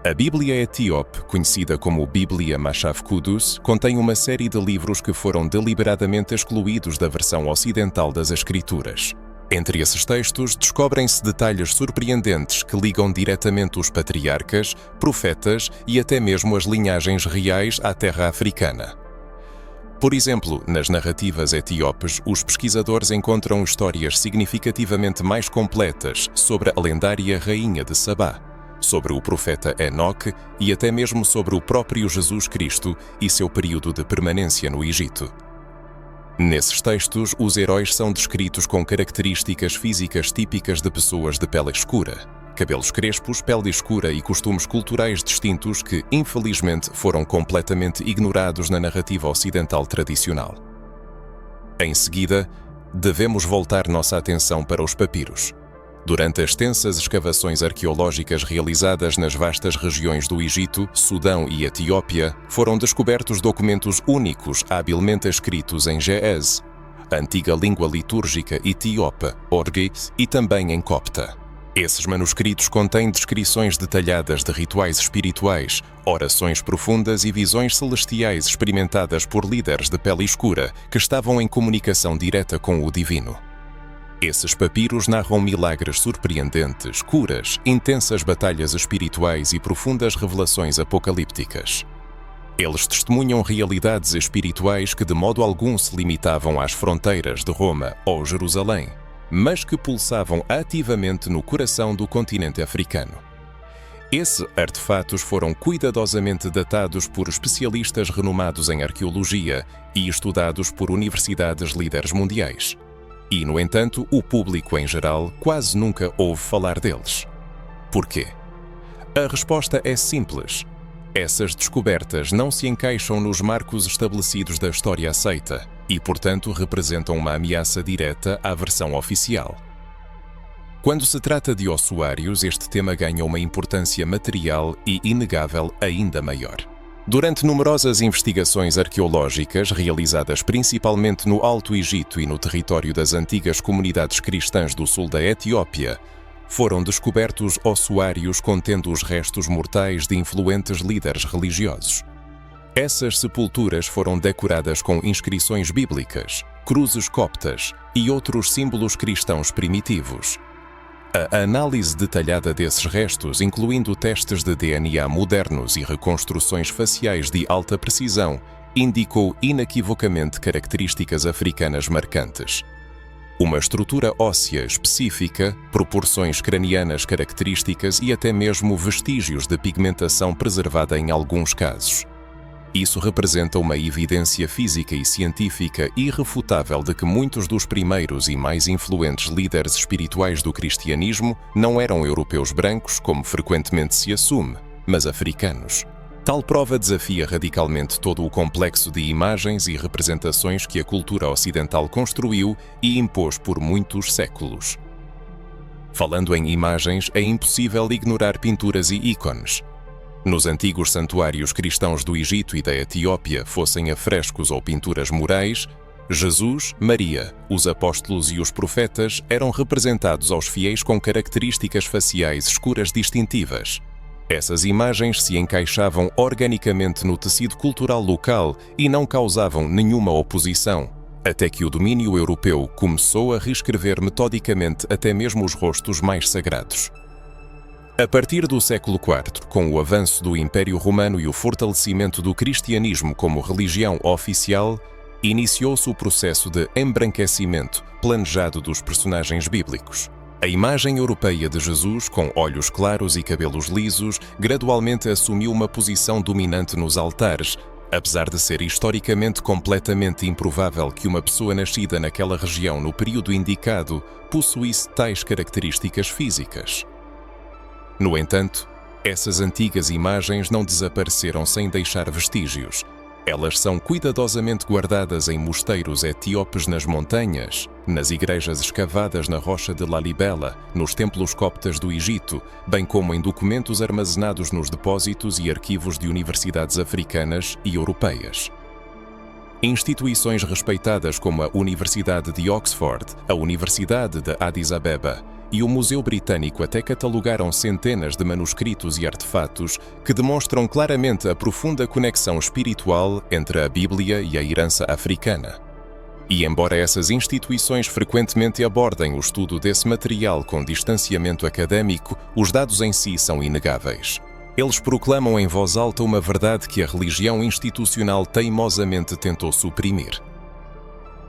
A Bíblia Etíope, conhecida como Bíblia Mashaf Kudus, contém uma série de livros que foram deliberadamente excluídos da versão ocidental das Escrituras. Entre esses textos, descobrem-se detalhes surpreendentes que ligam diretamente os patriarcas, profetas e até mesmo as linhagens reais à terra africana. Por exemplo, nas narrativas etíopes, os pesquisadores encontram histórias significativamente mais completas sobre a lendária rainha de Sabá, sobre o profeta Enoque e até mesmo sobre o próprio Jesus Cristo e seu período de permanência no Egito. Nesses textos, os heróis são descritos com características físicas típicas de pessoas de pele escura, cabelos crespos, pele escura e costumes culturais distintos que, infelizmente, foram completamente ignorados na narrativa ocidental tradicional. Em seguida, devemos voltar nossa atenção para os papiros. Durante as extensas escavações arqueológicas realizadas nas vastas regiões do Egito, Sudão e Etiópia, foram descobertos documentos únicos habilmente escritos em Ge'ez, a antiga língua litúrgica etíope, Orgi, e também em copta. Esses manuscritos contêm descrições detalhadas de rituais espirituais, orações profundas e visões celestiais experimentadas por líderes de pele escura que estavam em comunicação direta com o divino. Esses papiros narram milagres surpreendentes, curas, intensas batalhas espirituais e profundas revelações apocalípticas. Eles testemunham realidades espirituais que de modo algum se limitavam às fronteiras de Roma ou Jerusalém, mas que pulsavam ativamente no coração do continente africano. Esses artefatos foram cuidadosamente datados por especialistas renomados em arqueologia e estudados por universidades líderes mundiais. E, no entanto, o público em geral quase nunca ouve falar deles. Porquê? A resposta é simples. Essas descobertas não se encaixam nos marcos estabelecidos da história aceita e, portanto, representam uma ameaça direta à versão oficial. Quando se trata de ossuários, este tema ganha uma importância material e inegável ainda maior. Durante numerosas investigações arqueológicas realizadas principalmente no Alto Egito e no território das antigas comunidades cristãs do sul da Etiópia, foram descobertos ossuários contendo os restos mortais de influentes líderes religiosos. Essas sepulturas foram decoradas com inscrições bíblicas, cruzes coptas e outros símbolos cristãos primitivos. A análise detalhada desses restos, incluindo testes de DNA modernos e reconstruções faciais de alta precisão, indicou inequivocamente características africanas marcantes. Uma estrutura óssea específica, proporções cranianas características e até mesmo vestígios de pigmentação preservada em alguns casos. Isso representa uma evidência física e científica irrefutável de que muitos dos primeiros e mais influentes líderes espirituais do cristianismo não eram europeus brancos, como frequentemente se assume, mas africanos. Tal prova desafia radicalmente todo o complexo de imagens e representações que a cultura ocidental construiu e impôs por muitos séculos. Falando em imagens, é impossível ignorar pinturas e ícones. Nos antigos santuários cristãos do Egito e da Etiópia, fossem afrescos ou pinturas murais, Jesus, Maria, os apóstolos e os profetas eram representados aos fiéis com características faciais escuras distintivas. Essas imagens se encaixavam organicamente no tecido cultural local e não causavam nenhuma oposição, até que o domínio europeu começou a reescrever metodicamente até mesmo os rostos mais sagrados. A partir do século IV, com o avanço do Império Romano e o fortalecimento do cristianismo como religião oficial, iniciou-se o processo de embranquecimento planejado dos personagens bíblicos. A imagem europeia de Jesus, com olhos claros e cabelos lisos, gradualmente assumiu uma posição dominante nos altares, apesar de ser historicamente completamente improvável que uma pessoa nascida naquela região no período indicado possuísse tais características físicas. No entanto, essas antigas imagens não desapareceram sem deixar vestígios. Elas são cuidadosamente guardadas em mosteiros etíopes nas montanhas, nas igrejas escavadas na rocha de Lalibela, nos templos coptas do Egito, bem como em documentos armazenados nos depósitos e arquivos de universidades africanas e europeias. Instituições respeitadas como a Universidade de Oxford, a Universidade de Addis Abeba e o Museu Britânico até catalogaram centenas de manuscritos e artefatos que demonstram claramente a profunda conexão espiritual entre a Bíblia e a herança africana. E embora essas instituições frequentemente abordem o estudo desse material com distanciamento académico, os dados em si são inegáveis. Eles proclamam em voz alta uma verdade que a religião institucional teimosamente tentou suprimir.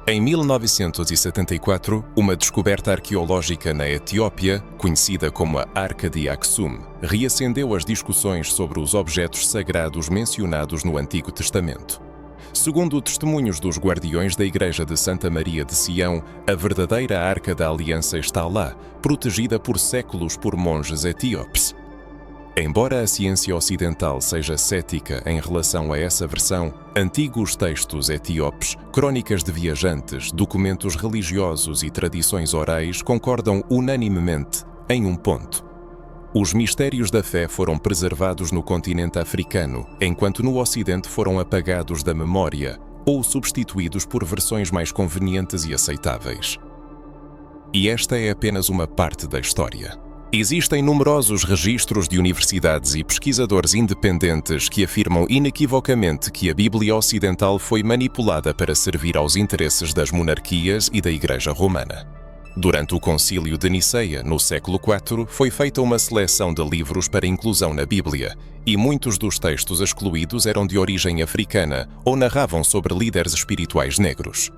Em 1974, uma descoberta arqueológica na Etiópia, conhecida como a Arca de Aksum, reacendeu as discussões sobre os objetos sagrados mencionados no Antigo Testamento. Segundo testemunhos dos guardiões da Igreja de Santa Maria de Sião, a verdadeira Arca da Aliança está lá, protegida por séculos por monges etíopes. Embora a ciência ocidental seja cética em relação a essa versão, antigos textos etíopes, crônicas de viajantes, documentos religiosos e tradições orais concordam unanimemente em um ponto. Os mistérios da fé foram preservados no continente africano, enquanto no Ocidente foram apagados da memória ou substituídos por versões mais convenientes e aceitáveis. E esta é apenas uma parte da história. Existem numerosos registros de universidades e pesquisadores independentes que afirmam inequivocamente que a Bíblia Ocidental foi manipulada para servir aos interesses das monarquias e da Igreja Romana. Durante o Concílio de Niceia, no século IV, foi feita uma seleção de livros para inclusão na Bíblia, e muitos dos textos excluídos eram de origem africana ou narravam sobre líderes espirituais negros.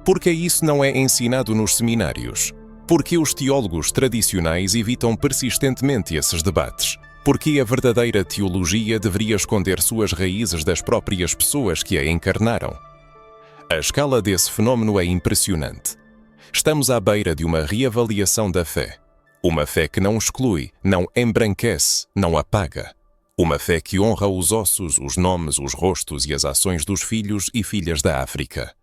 Por que isso não é ensinado nos seminários? Porque os teólogos tradicionais evitam persistentemente esses debates? Porque a verdadeira teologia deveria esconder suas raízes das próprias pessoas que a encarnaram? A escala desse fenômeno é impressionante. Estamos à beira de uma reavaliação da fé. Uma fé que não exclui, não embranquece, não apaga. Uma fé que honra os ossos, os nomes, os rostos e as ações dos filhos e filhas da África.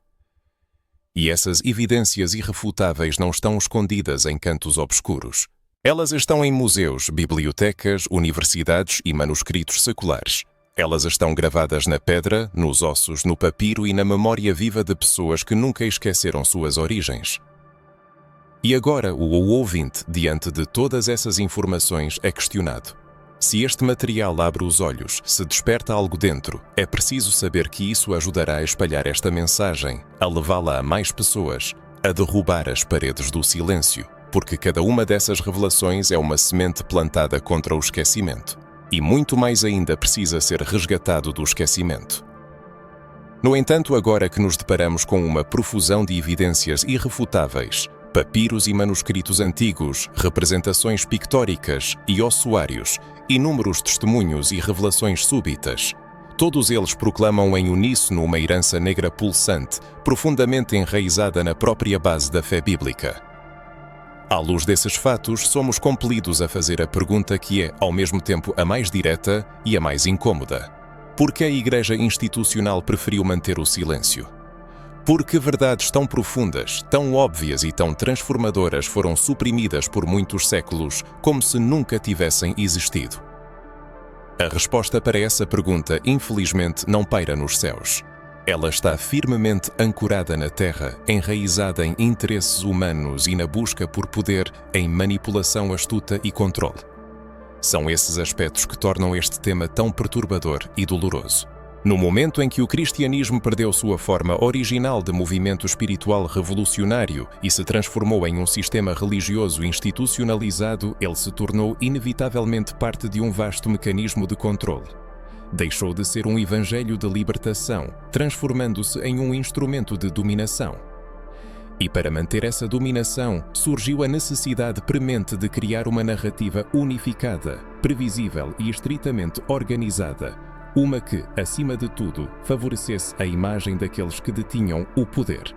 E essas evidências irrefutáveis não estão escondidas em cantos obscuros. Elas estão em museus, bibliotecas, universidades e manuscritos seculares. Elas estão gravadas na pedra, nos ossos, no papiro e na memória viva de pessoas que nunca esqueceram suas origens. E agora o ouvinte, diante de todas essas informações, é questionado. Se este material abre os olhos, se desperta algo dentro, é preciso saber que isso ajudará a espalhar esta mensagem, a levá-la a mais pessoas, a derrubar as paredes do silêncio, porque cada uma dessas revelações é uma semente plantada contra o esquecimento, e muito mais ainda precisa ser resgatado do esquecimento. No entanto, agora que nos deparamos com uma profusão de evidências irrefutáveis, papiros e manuscritos antigos, representações pictóricas e ossuários, inúmeros testemunhos e revelações súbitas. Todos eles proclamam em uníssono uma herança negra pulsante, profundamente enraizada na própria base da fé bíblica. À luz desses fatos, somos compelidos a fazer a pergunta que é, ao mesmo tempo, a mais direta e a mais incômoda. Por que a Igreja institucional preferiu manter o silêncio? Por que verdades tão profundas, tão óbvias e tão transformadoras foram suprimidas por muitos séculos, como se nunca tivessem existido? A resposta para essa pergunta, infelizmente, não paira nos céus. Ela está firmemente ancorada na terra, enraizada em interesses humanos e na busca por poder, em manipulação astuta e controle. São esses aspectos que tornam este tema tão perturbador e doloroso. No momento em que o cristianismo perdeu sua forma original de movimento espiritual revolucionário e se transformou em um sistema religioso institucionalizado, ele se tornou inevitavelmente parte de um vasto mecanismo de controle. Deixou de ser um evangelho de libertação, transformando-se em um instrumento de dominação. E para manter essa dominação, surgiu a necessidade premente de criar uma narrativa unificada, previsível e estritamente organizada, uma que, acima de tudo, favorecesse a imagem daqueles que detinham o poder.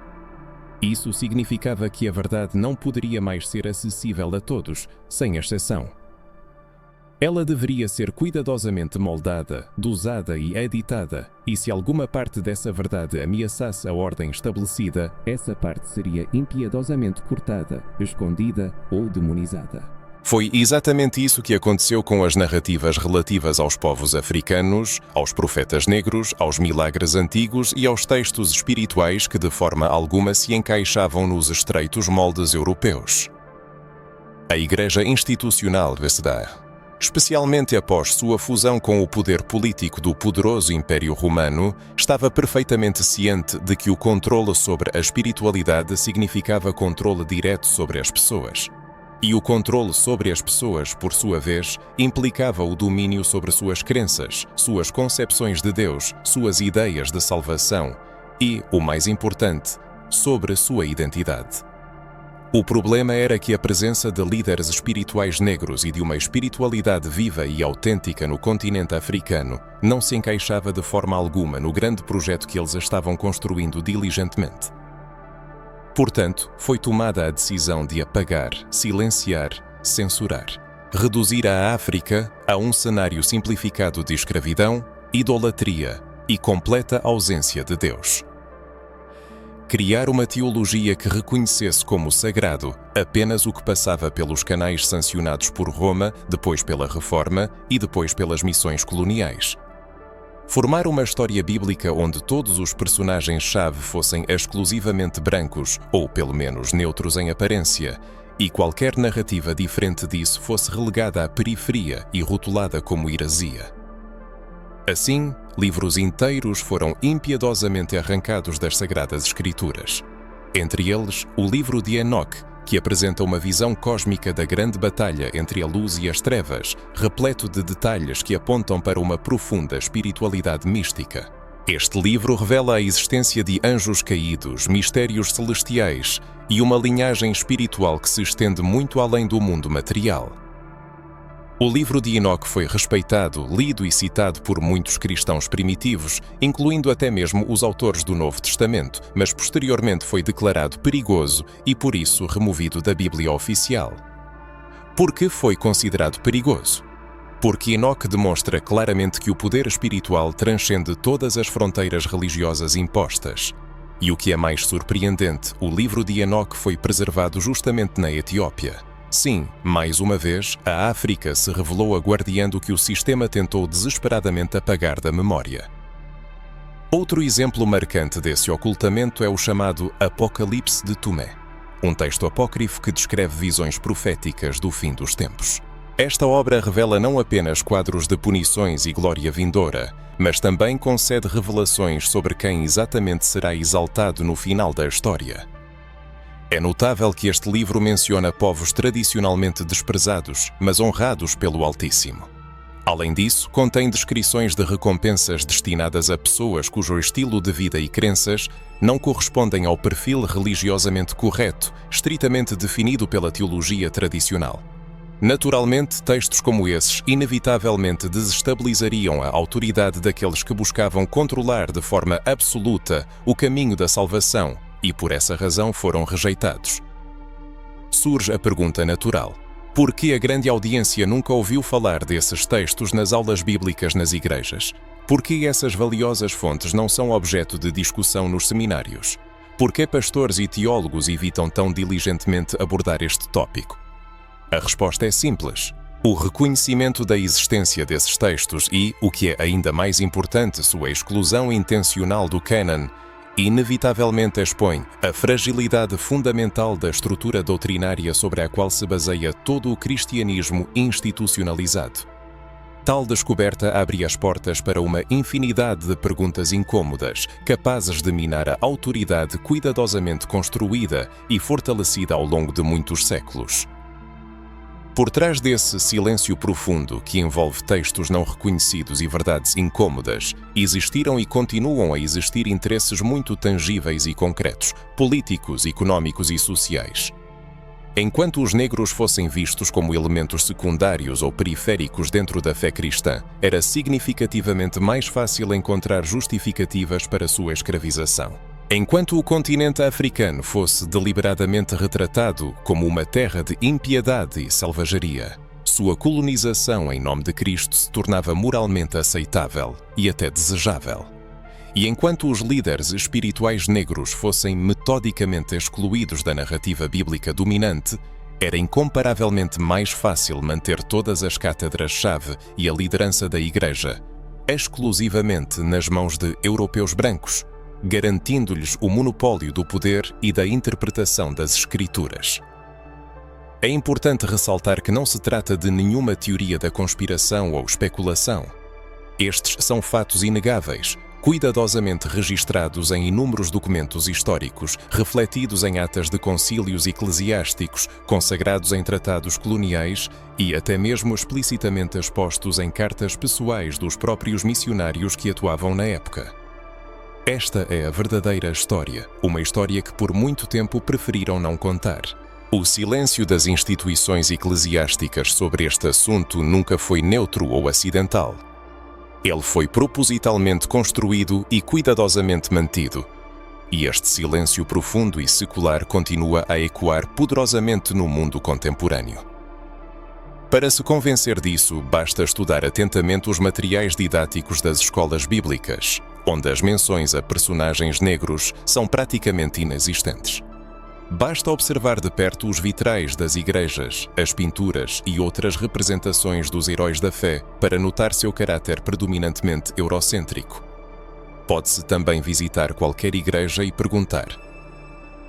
Isso significava que a verdade não poderia mais ser acessível a todos, sem exceção. Ela deveria ser cuidadosamente moldada, dosada e editada, e se alguma parte dessa verdade ameaçasse a ordem estabelecida, essa parte seria impiedosamente cortada, escondida ou demonizada. Foi exatamente isso que aconteceu com as narrativas relativas aos povos africanos, aos profetas negros, aos milagres antigos e aos textos espirituais que de forma alguma se encaixavam nos estreitos moldes europeus. A Igreja institucional especialmente após sua fusão com o poder político do poderoso Império Romano, estava perfeitamente ciente de que o controle sobre a espiritualidade significava controle direto sobre as pessoas. E o controle sobre as pessoas, por sua vez, implicava o domínio sobre suas crenças, suas concepções de Deus, suas ideias de salvação e, o mais importante, sobre sua identidade. O problema era que a presença de líderes espirituais negros e de uma espiritualidade viva e autêntica no continente africano não se encaixava de forma alguma no grande projeto que eles estavam construindo diligentemente. Portanto, foi tomada a decisão de apagar, silenciar, censurar, reduzir a África a um cenário simplificado de escravidão, idolatria e completa ausência de Deus. Criar uma teologia que reconhecesse como sagrado apenas o que passava pelos canais sancionados por Roma, depois pela Reforma e depois pelas missões coloniais. Formar uma história bíblica onde todos os personagens-chave fossem exclusivamente brancos, ou pelo menos neutros em aparência, e qualquer narrativa diferente disso fosse relegada à periferia e rotulada como heresia. Assim, livros inteiros foram impiedosamente arrancados das Sagradas Escrituras. Entre eles, o livro de Enoque, que apresenta uma visão cósmica da grande batalha entre a luz e as trevas, repleto de detalhes que apontam para uma profunda espiritualidade mística. Este livro revela a existência de anjos caídos, mistérios celestiais e uma linhagem espiritual que se estende muito além do mundo material. O livro de Enoque foi respeitado, lido e citado por muitos cristãos primitivos, incluindo até mesmo os autores do Novo Testamento, mas posteriormente foi declarado perigoso e por isso removido da Bíblia oficial. Por que foi considerado perigoso? Porque Enoque demonstra claramente que o poder espiritual transcende todas as fronteiras religiosas impostas. E o que é mais surpreendente, o livro de Enoque foi preservado justamente na Etiópia. Sim, mais uma vez, a África se revelou a guardiã do que o sistema tentou desesperadamente apagar da memória. Outro exemplo marcante desse ocultamento é o chamado Apocalipse de Tomé, um texto apócrifo que descreve visões proféticas do fim dos tempos. Esta obra revela não apenas quadros de punições e glória vindoura, mas também concede revelações sobre quem exatamente será exaltado no final da história. É notável que este livro menciona povos tradicionalmente desprezados, mas honrados pelo Altíssimo. Além disso, contém descrições de recompensas destinadas a pessoas cujo estilo de vida e crenças não correspondem ao perfil religiosamente correto, estritamente definido pela teologia tradicional. Naturalmente, textos como esses inevitavelmente desestabilizariam a autoridade daqueles que buscavam controlar de forma absoluta o caminho da salvação, e por essa razão foram rejeitados. Surge a pergunta natural: por que a grande audiência nunca ouviu falar desses textos nas aulas bíblicas nas igrejas? Por que essas valiosas fontes não são objeto de discussão nos seminários? Por que pastores e teólogos evitam tão diligentemente abordar este tópico? A resposta é simples: o reconhecimento da existência desses textos e, o que é ainda mais importante, sua exclusão intencional do cânon, inevitavelmente expõe a fragilidade fundamental da estrutura doutrinária sobre a qual se baseia todo o cristianismo institucionalizado. Tal descoberta abre as portas para uma infinidade de perguntas incômodas, capazes de minar a autoridade cuidadosamente construída e fortalecida ao longo de muitos séculos. Por trás desse silêncio profundo que envolve textos não reconhecidos e verdades incômodas, existiram e continuam a existir interesses muito tangíveis e concretos, políticos, económicos e sociais. Enquanto os negros fossem vistos como elementos secundários ou periféricos dentro da fé cristã, era significativamente mais fácil encontrar justificativas para sua escravização. Enquanto o continente africano fosse deliberadamente retratado como uma terra de impiedade e selvageria, sua colonização em nome de Cristo se tornava moralmente aceitável e até desejável. E enquanto os líderes espirituais negros fossem metodicamente excluídos da narrativa bíblica dominante, era incomparavelmente mais fácil manter todas as cátedras-chave e a liderança da Igreja exclusivamente nas mãos de europeus brancos, garantindo-lhes o monopólio do poder e da interpretação das Escrituras. É importante ressaltar que não se trata de nenhuma teoria da conspiração ou especulação. Estes são fatos inegáveis, cuidadosamente registrados em inúmeros documentos históricos, refletidos em atas de concílios eclesiásticos, consagrados em tratados coloniais e até mesmo explicitamente expostos em cartas pessoais dos próprios missionários que atuavam na época. Esta é a verdadeira história, uma história que por muito tempo preferiram não contar. O silêncio das instituições eclesiásticas sobre este assunto nunca foi neutro ou acidental. Ele foi propositalmente construído e cuidadosamente mantido, e este silêncio profundo e secular continua a ecoar poderosamente no mundo contemporâneo. Para se convencer disso, basta estudar atentamente os materiais didáticos das escolas bíblicas, onde as menções a personagens negros são praticamente inexistentes. Basta observar de perto os vitrais das igrejas, as pinturas e outras representações dos heróis da fé para notar seu caráter predominantemente eurocêntrico. Pode-se também visitar qualquer igreja e perguntar: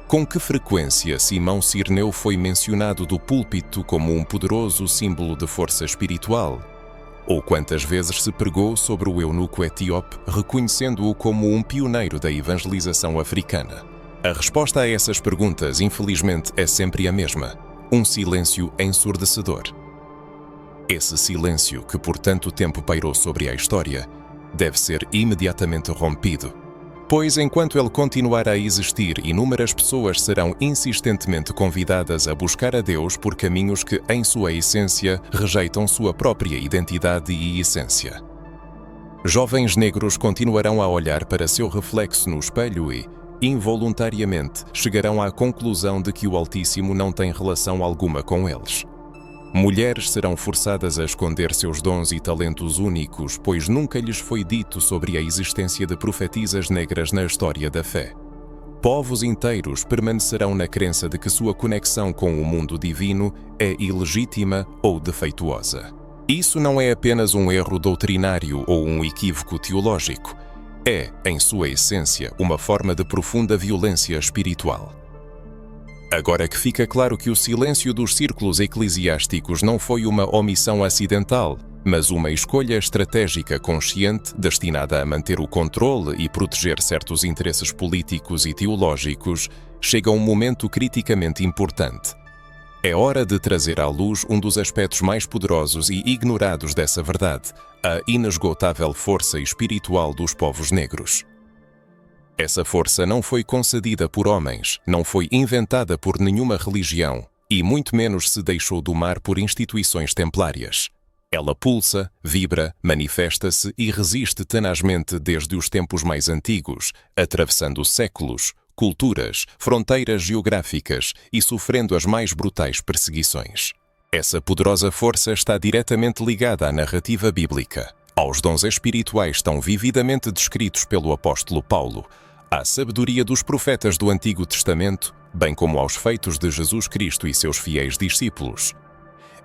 com que frequência Simão Cirneu foi mencionado do púlpito como um poderoso símbolo de força espiritual? Ou quantas vezes se pregou sobre o eunuco etíope, reconhecendo-o como um pioneiro da evangelização africana? A resposta a essas perguntas, infelizmente, é sempre a mesma: um silêncio ensurdecedor. Esse silêncio, que por tanto tempo pairou sobre a história, deve ser imediatamente rompido, pois enquanto ele continuar a existir, inúmeras pessoas serão insistentemente convidadas a buscar a Deus por caminhos que, em sua essência, rejeitam sua própria identidade e essência. Jovens negros continuarão a olhar para seu reflexo no espelho e, involuntariamente, chegarão à conclusão de que o Altíssimo não tem relação alguma com eles. Mulheres serão forçadas a esconder seus dons e talentos únicos, pois nunca lhes foi dito sobre a existência de profetisas negras na história da fé. Povos inteiros permanecerão na crença de que sua conexão com o mundo divino é ilegítima ou defeituosa. Isso não é apenas um erro doutrinário ou um equívoco teológico. É, em sua essência, uma forma de profunda violência espiritual. Agora que fica claro que o silêncio dos círculos eclesiásticos não foi uma omissão acidental, mas uma escolha estratégica consciente destinada a manter o controle e proteger certos interesses políticos e teológicos, chega um momento criticamente importante. É hora de trazer à luz um dos aspectos mais poderosos e ignorados dessa verdade, a inesgotável força espiritual dos povos negros. Essa força não foi concedida por homens, não foi inventada por nenhuma religião e muito menos se deixou domar por instituições templárias. Ela pulsa, vibra, manifesta-se e resiste tenazmente desde os tempos mais antigos, atravessando séculos, culturas, fronteiras geográficas e sofrendo as mais brutais perseguições. Essa poderosa força está diretamente ligada à narrativa bíblica, aos dons espirituais tão vividamente descritos pelo apóstolo Paulo, à sabedoria dos profetas do Antigo Testamento, bem como aos feitos de Jesus Cristo e seus fiéis discípulos.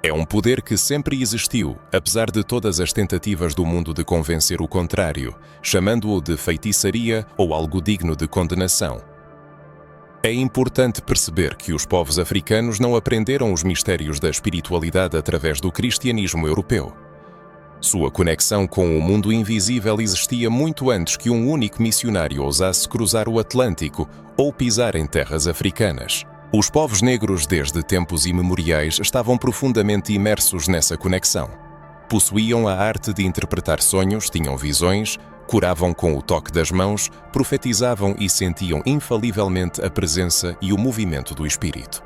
É um poder que sempre existiu, apesar de todas as tentativas do mundo de convencer o contrário, chamando-o de feitiçaria ou algo digno de condenação. É importante perceber que os povos africanos não aprenderam os mistérios da espiritualidade através do cristianismo europeu. Sua conexão com o mundo invisível existia muito antes que um único missionário ousasse cruzar o Atlântico ou pisar em terras africanas. Os povos negros, desde tempos imemoriais, estavam profundamente imersos nessa conexão. Possuíam a arte de interpretar sonhos, tinham visões, curavam com o toque das mãos, profetizavam e sentiam infalivelmente a presença e o movimento do Espírito.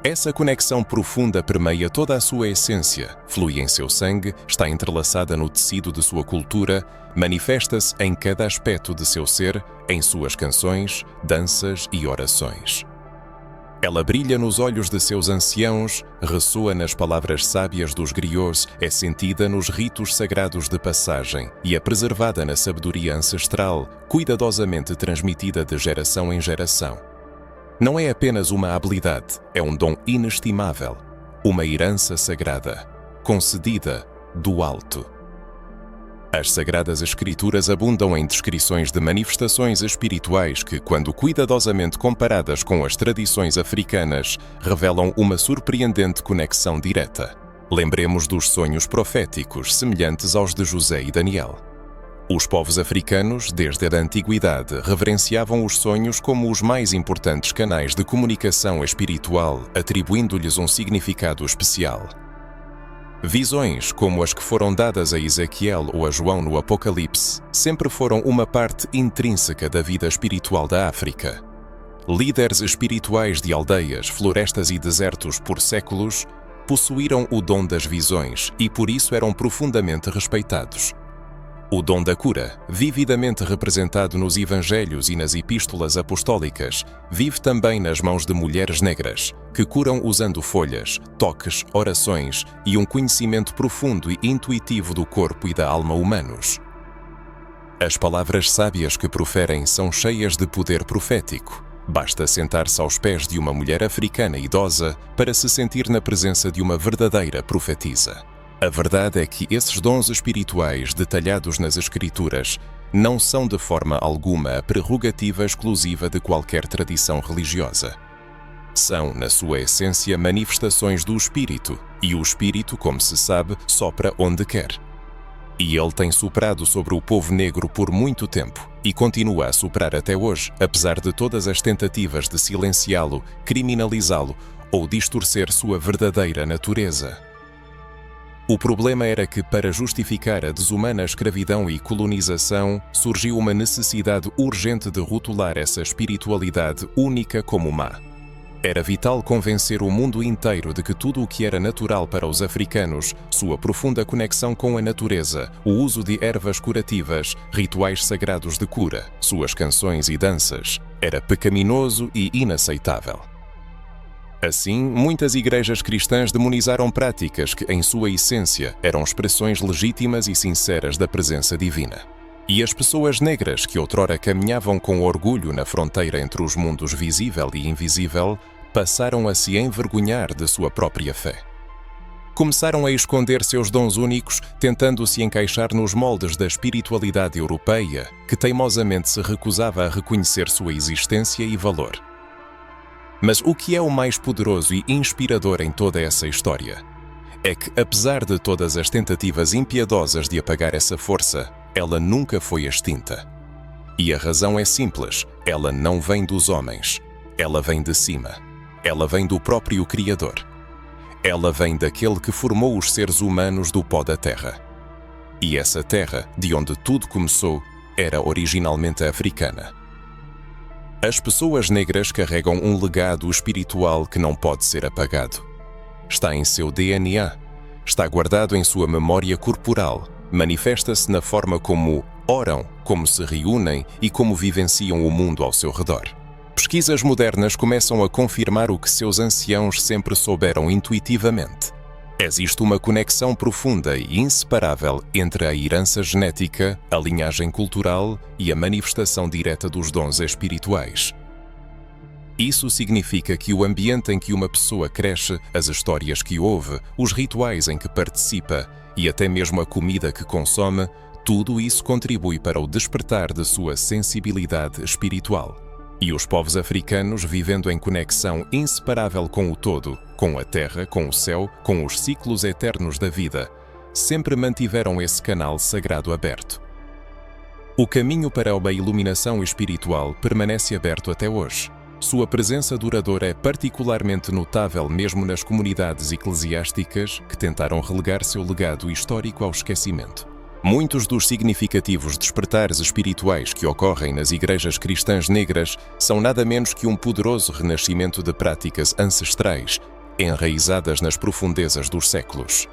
Essa conexão profunda permeia toda a sua essência, flui em seu sangue, está entrelaçada no tecido de sua cultura, manifesta-se em cada aspecto de seu ser, em suas canções, danças e orações. Ela brilha nos olhos de seus anciãos, ressoa nas palavras sábias dos griots, é sentida nos ritos sagrados de passagem e é preservada na sabedoria ancestral, cuidadosamente transmitida de geração em geração. Não é apenas uma habilidade, é um dom inestimável, uma herança sagrada, concedida do alto. As Sagradas Escrituras abundam em descrições de manifestações espirituais que, quando cuidadosamente comparadas com as tradições africanas, revelam uma surpreendente conexão direta. Lembremos dos sonhos proféticos semelhantes aos de José e Daniel. Os povos africanos, desde a antiguidade, reverenciavam os sonhos como os mais importantes canais de comunicação espiritual, atribuindo-lhes um significado especial. Visões, como as que foram dadas a Ezequiel ou a João no Apocalipse, sempre foram uma parte intrínseca da vida espiritual da África. Líderes espirituais de aldeias, florestas e desertos por séculos possuíram o dom das visões e por isso eram profundamente respeitados. O dom da cura, vividamente representado nos Evangelhos e nas Epístolas Apostólicas, vive também nas mãos de mulheres negras, que curam usando folhas, toques, orações e um conhecimento profundo e intuitivo do corpo e da alma humanos. As palavras sábias que proferem são cheias de poder profético. Basta sentar-se aos pés de uma mulher africana idosa para se sentir na presença de uma verdadeira profetisa. A verdade é que esses dons espirituais detalhados nas Escrituras não são de forma alguma a prerrogativa exclusiva de qualquer tradição religiosa. São, na sua essência, manifestações do Espírito, e o Espírito, como se sabe, sopra onde quer. E ele tem soprado sobre o povo negro por muito tempo, e continua a soprar até hoje, apesar de todas as tentativas de silenciá-lo, criminalizá-lo ou distorcer sua verdadeira natureza. O problema era que, para justificar a desumana escravidão e colonização, surgiu uma necessidade urgente de rotular essa espiritualidade única como má. Era vital convencer o mundo inteiro de que tudo o que era natural para os africanos, sua profunda conexão com a natureza, o uso de ervas curativas, rituais sagrados de cura, suas canções e danças, era pecaminoso e inaceitável. Assim, muitas igrejas cristãs demonizaram práticas que, em sua essência, eram expressões legítimas e sinceras da presença divina. E as pessoas negras que outrora caminhavam com orgulho na fronteira entre os mundos visível e invisível, passaram a se envergonhar de sua própria fé. Começaram a esconder seus dons únicos, tentando se encaixar nos moldes da espiritualidade europeia, que teimosamente se recusava a reconhecer sua existência e valor. Mas o que é o mais poderoso e inspirador em toda essa história? É que, apesar de todas as tentativas impiedosas de apagar essa força, ela nunca foi extinta. E a razão é simples, ela não vem dos homens, ela vem de cima, ela vem do próprio Criador. Ela vem daquele que formou os seres humanos do pó da terra. E essa terra, de onde tudo começou, era originalmente africana. As pessoas negras carregam um legado espiritual que não pode ser apagado. Está em seu DNA, está guardado em sua memória corporal, manifesta-se na forma como oram, como se reúnem e como vivenciam o mundo ao seu redor. Pesquisas modernas começam a confirmar o que seus anciãos sempre souberam intuitivamente. Existe uma conexão profunda e inseparável entre a herança genética, a linhagem cultural e a manifestação direta dos dons espirituais. Isso significa que o ambiente em que uma pessoa cresce, as histórias que ouve, os rituais em que participa e até mesmo a comida que consome, tudo isso contribui para o despertar de sua sensibilidade espiritual. E os povos africanos, vivendo em conexão inseparável com o todo, com a terra, com o céu, com os ciclos eternos da vida, sempre mantiveram esse canal sagrado aberto. O caminho para uma iluminação espiritual permanece aberto até hoje. Sua presença duradoura é particularmente notável mesmo nas comunidades eclesiásticas que tentaram relegar seu legado histórico ao esquecimento. Muitos dos significativos despertares espirituais que ocorrem nas igrejas cristãs negras são nada menos que um poderoso renascimento de práticas ancestrais, enraizadas nas profundezas dos séculos.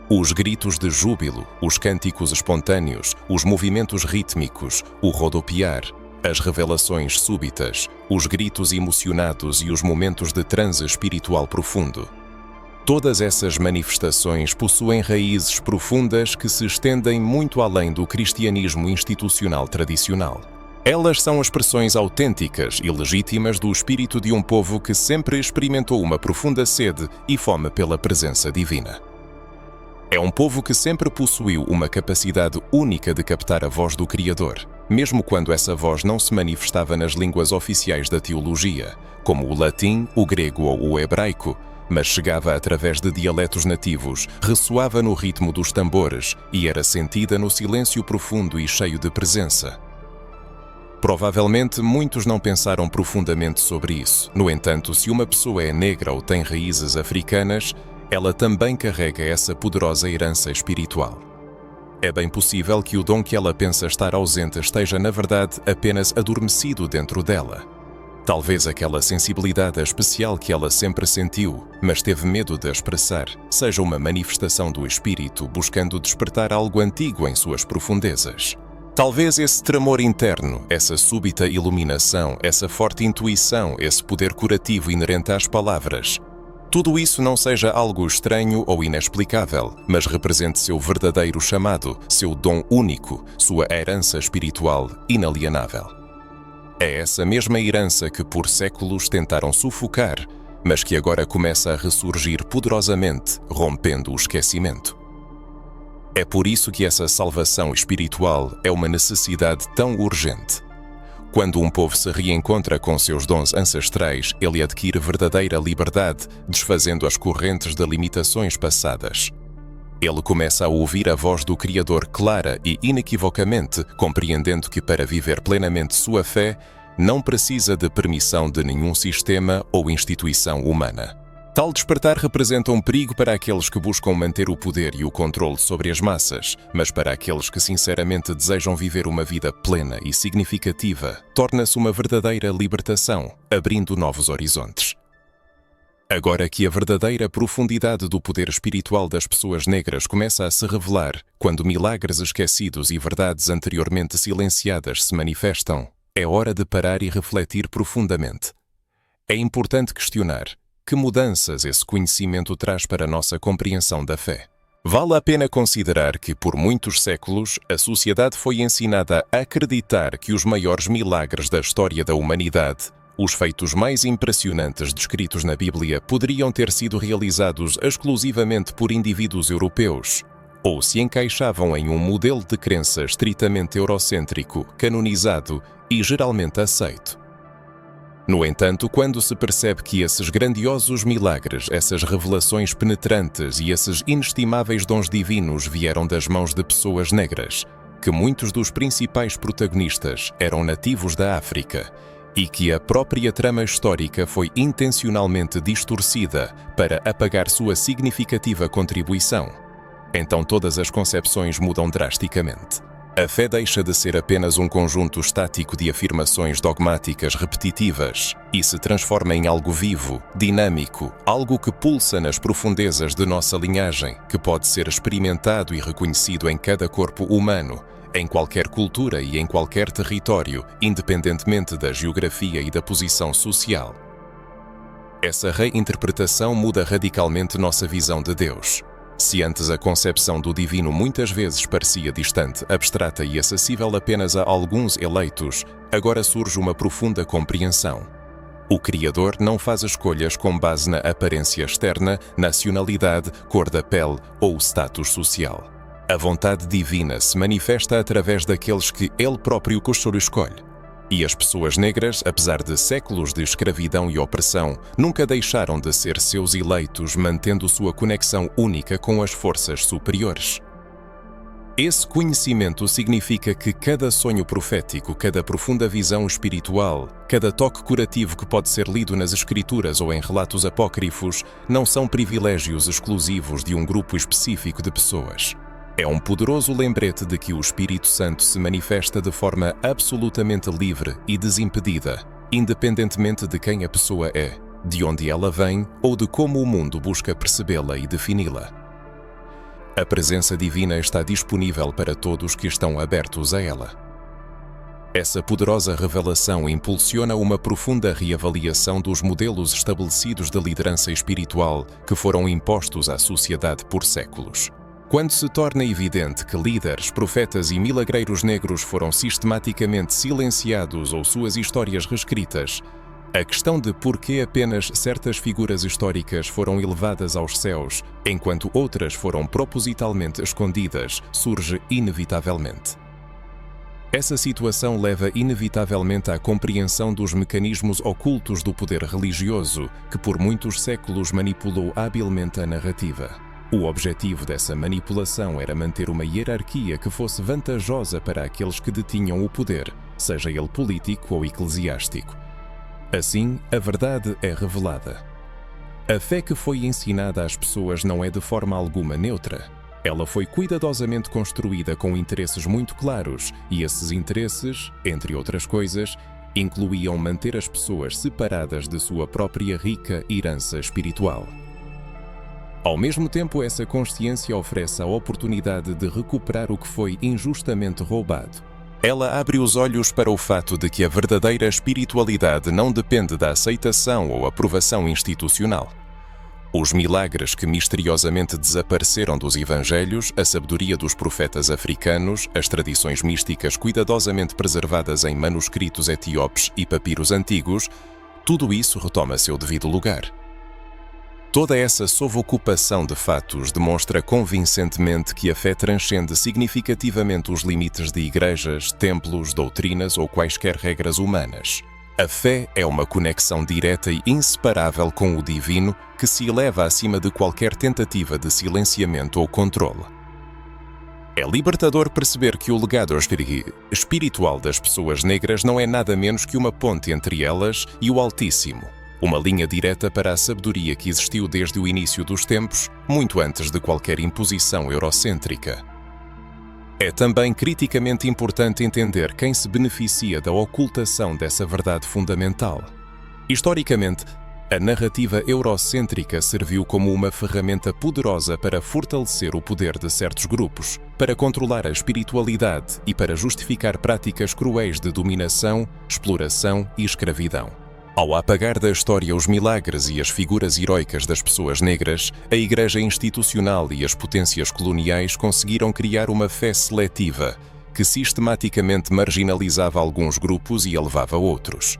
Os gritos de júbilo, os cânticos espontâneos, os movimentos rítmicos, o rodopiar, as revelações súbitas, os gritos emocionados e os momentos de transe espiritual profundo. Todas essas manifestações possuem raízes profundas que se estendem muito além do cristianismo institucional tradicional. Elas são expressões autênticas e legítimas do espírito de um povo que sempre experimentou uma profunda sede e fome pela presença divina. É um povo que sempre possuiu uma capacidade única de captar a voz do Criador, mesmo quando essa voz não se manifestava nas línguas oficiais da teologia, como o latim, o grego ou o hebraico, mas chegava através de dialetos nativos, ressoava no ritmo dos tambores e era sentida no silêncio profundo e cheio de presença. Provavelmente muitos não pensaram profundamente sobre isso. No entanto, se uma pessoa é negra ou tem raízes africanas, ela também carrega essa poderosa herança espiritual. É bem possível que o dom que ela pensa estar ausente esteja, na verdade, apenas adormecido dentro dela. Talvez aquela sensibilidade especial que ela sempre sentiu, mas teve medo de expressar, seja uma manifestação do espírito buscando despertar algo antigo em suas profundezas. Talvez esse tremor interno, essa súbita iluminação, essa forte intuição, esse poder curativo inerente às palavras, tudo isso não seja algo estranho ou inexplicável, mas represente seu verdadeiro chamado, seu dom único, sua herança espiritual inalienável. É essa mesma herança que por séculos tentaram sufocar, mas que agora começa a ressurgir poderosamente, rompendo o esquecimento. É por isso que essa salvação espiritual é uma necessidade tão urgente. Quando um povo se reencontra com seus dons ancestrais, ele adquire verdadeira liberdade, desfazendo as correntes de limitações passadas. Ele começa a ouvir a voz do Criador clara e inequivocamente, compreendendo que para viver plenamente sua fé, não precisa de permissão de nenhum sistema ou instituição humana. Tal despertar representa um perigo para aqueles que buscam manter o poder e o controle sobre as massas, mas para aqueles que sinceramente desejam viver uma vida plena e significativa, torna-se uma verdadeira libertação, abrindo novos horizontes. Agora que a verdadeira profundidade do poder espiritual das pessoas negras começa a se revelar, quando milagres esquecidos e verdades anteriormente silenciadas se manifestam, é hora de parar e refletir profundamente. É importante questionar: que mudanças esse conhecimento traz para a nossa compreensão da fé? Vale a pena considerar que, por muitos séculos, a sociedade foi ensinada a acreditar que os maiores milagres da história da humanidade, os feitos mais impressionantes descritos na Bíblia, poderiam ter sido realizados exclusivamente por indivíduos europeus, ou se encaixavam em um modelo de crença estritamente eurocêntrico, canonizado e geralmente aceito. No entanto, quando se percebe que esses grandiosos milagres, essas revelações penetrantes e esses inestimáveis dons divinos vieram das mãos de pessoas negras, que muitos dos principais protagonistas eram nativos da África e que a própria trama histórica foi intencionalmente distorcida para apagar sua significativa contribuição, então todas as concepções mudam drasticamente. A fé deixa de ser apenas um conjunto estático de afirmações dogmáticas repetitivas e se transforma em algo vivo, dinâmico, algo que pulsa nas profundezas de nossa linhagem, que pode ser experimentado e reconhecido em cada corpo humano, em qualquer cultura e em qualquer território, independentemente da geografia e da posição social. Essa reinterpretação muda radicalmente nossa visão de Deus. Se antes a concepção do divino muitas vezes parecia distante, abstrata e acessível apenas a alguns eleitos, agora surge uma profunda compreensão. O Criador não faz escolhas com base na aparência externa, nacionalidade, cor da pele ou status social. A vontade divina se manifesta através daqueles que Ele próprio escolhe. E as pessoas negras, apesar de séculos de escravidão e opressão, nunca deixaram de ser seus eleitos, mantendo sua conexão única com as forças superiores. Esse conhecimento significa que cada sonho profético, cada profunda visão espiritual, cada toque curativo que pode ser lido nas Escrituras ou em relatos apócrifos, não são privilégios exclusivos de um grupo específico de pessoas. É um poderoso lembrete de que o Espírito Santo se manifesta de forma absolutamente livre e desimpedida, independentemente de quem a pessoa é, de onde ela vem ou de como o mundo busca percebê-la e defini-la. A presença divina está disponível para todos que estão abertos a ela. Essa poderosa revelação impulsiona uma profunda reavaliação dos modelos estabelecidos de liderança espiritual que foram impostos à sociedade por séculos. Quando se torna evidente que líderes, profetas e milagreiros negros foram sistematicamente silenciados ou suas histórias reescritas, a questão de por que apenas certas figuras históricas foram elevadas aos céus, enquanto outras foram propositalmente escondidas, surge inevitavelmente. Essa situação leva inevitavelmente à compreensão dos mecanismos ocultos do poder religioso, que por muitos séculos manipulou habilmente a narrativa. O objetivo dessa manipulação era manter uma hierarquia que fosse vantajosa para aqueles que detinham o poder, seja ele político ou eclesiástico. Assim, a verdade é revelada. A fé que foi ensinada às pessoas não é de forma alguma neutra. Ela foi cuidadosamente construída com interesses muito claros, e esses interesses, entre outras coisas, incluíam manter as pessoas separadas de sua própria rica herança espiritual. Ao mesmo tempo, essa consciência oferece a oportunidade de recuperar o que foi injustamente roubado. Ela abre os olhos para o fato de que a verdadeira espiritualidade não depende da aceitação ou aprovação institucional. Os milagres que misteriosamente desapareceram dos evangelhos, a sabedoria dos profetas africanos, as tradições místicas cuidadosamente preservadas em manuscritos etíopes e papiros antigos, tudo isso retoma seu devido lugar. Toda essa sovocupação de fatos demonstra convincentemente que a fé transcende significativamente os limites de igrejas, templos, doutrinas ou quaisquer regras humanas. A fé é uma conexão direta e inseparável com o divino que se eleva acima de qualquer tentativa de silenciamento ou controle. É libertador perceber que o legado espiritual das pessoas negras não é nada menos que uma ponte entre elas e o Altíssimo. Uma linha direta para a sabedoria que existiu desde o início dos tempos, muito antes de qualquer imposição eurocêntrica. É também criticamente importante entender quem se beneficia da ocultação dessa verdade fundamental. Historicamente, a narrativa eurocêntrica serviu como uma ferramenta poderosa para fortalecer o poder de certos grupos, para controlar a espiritualidade e para justificar práticas cruéis de dominação, exploração e escravidão. Ao apagar da história os milagres e as figuras heroicas das pessoas negras, a Igreja institucional e as potências coloniais conseguiram criar uma fé seletiva, que sistematicamente marginalizava alguns grupos e elevava outros.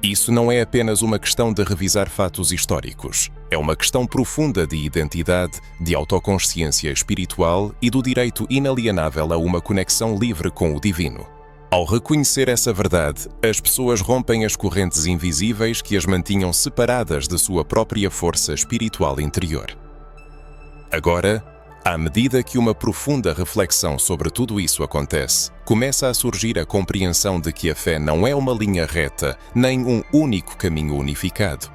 Isso não é apenas uma questão de revisar fatos históricos. É uma questão profunda de identidade, de autoconsciência espiritual e do direito inalienável a uma conexão livre com o divino. Ao reconhecer essa verdade, as pessoas rompem as correntes invisíveis que as mantinham separadas de sua própria força espiritual interior. Agora, à medida que uma profunda reflexão sobre tudo isso acontece, começa a surgir a compreensão de que a fé não é uma linha reta, nem um único caminho unificado.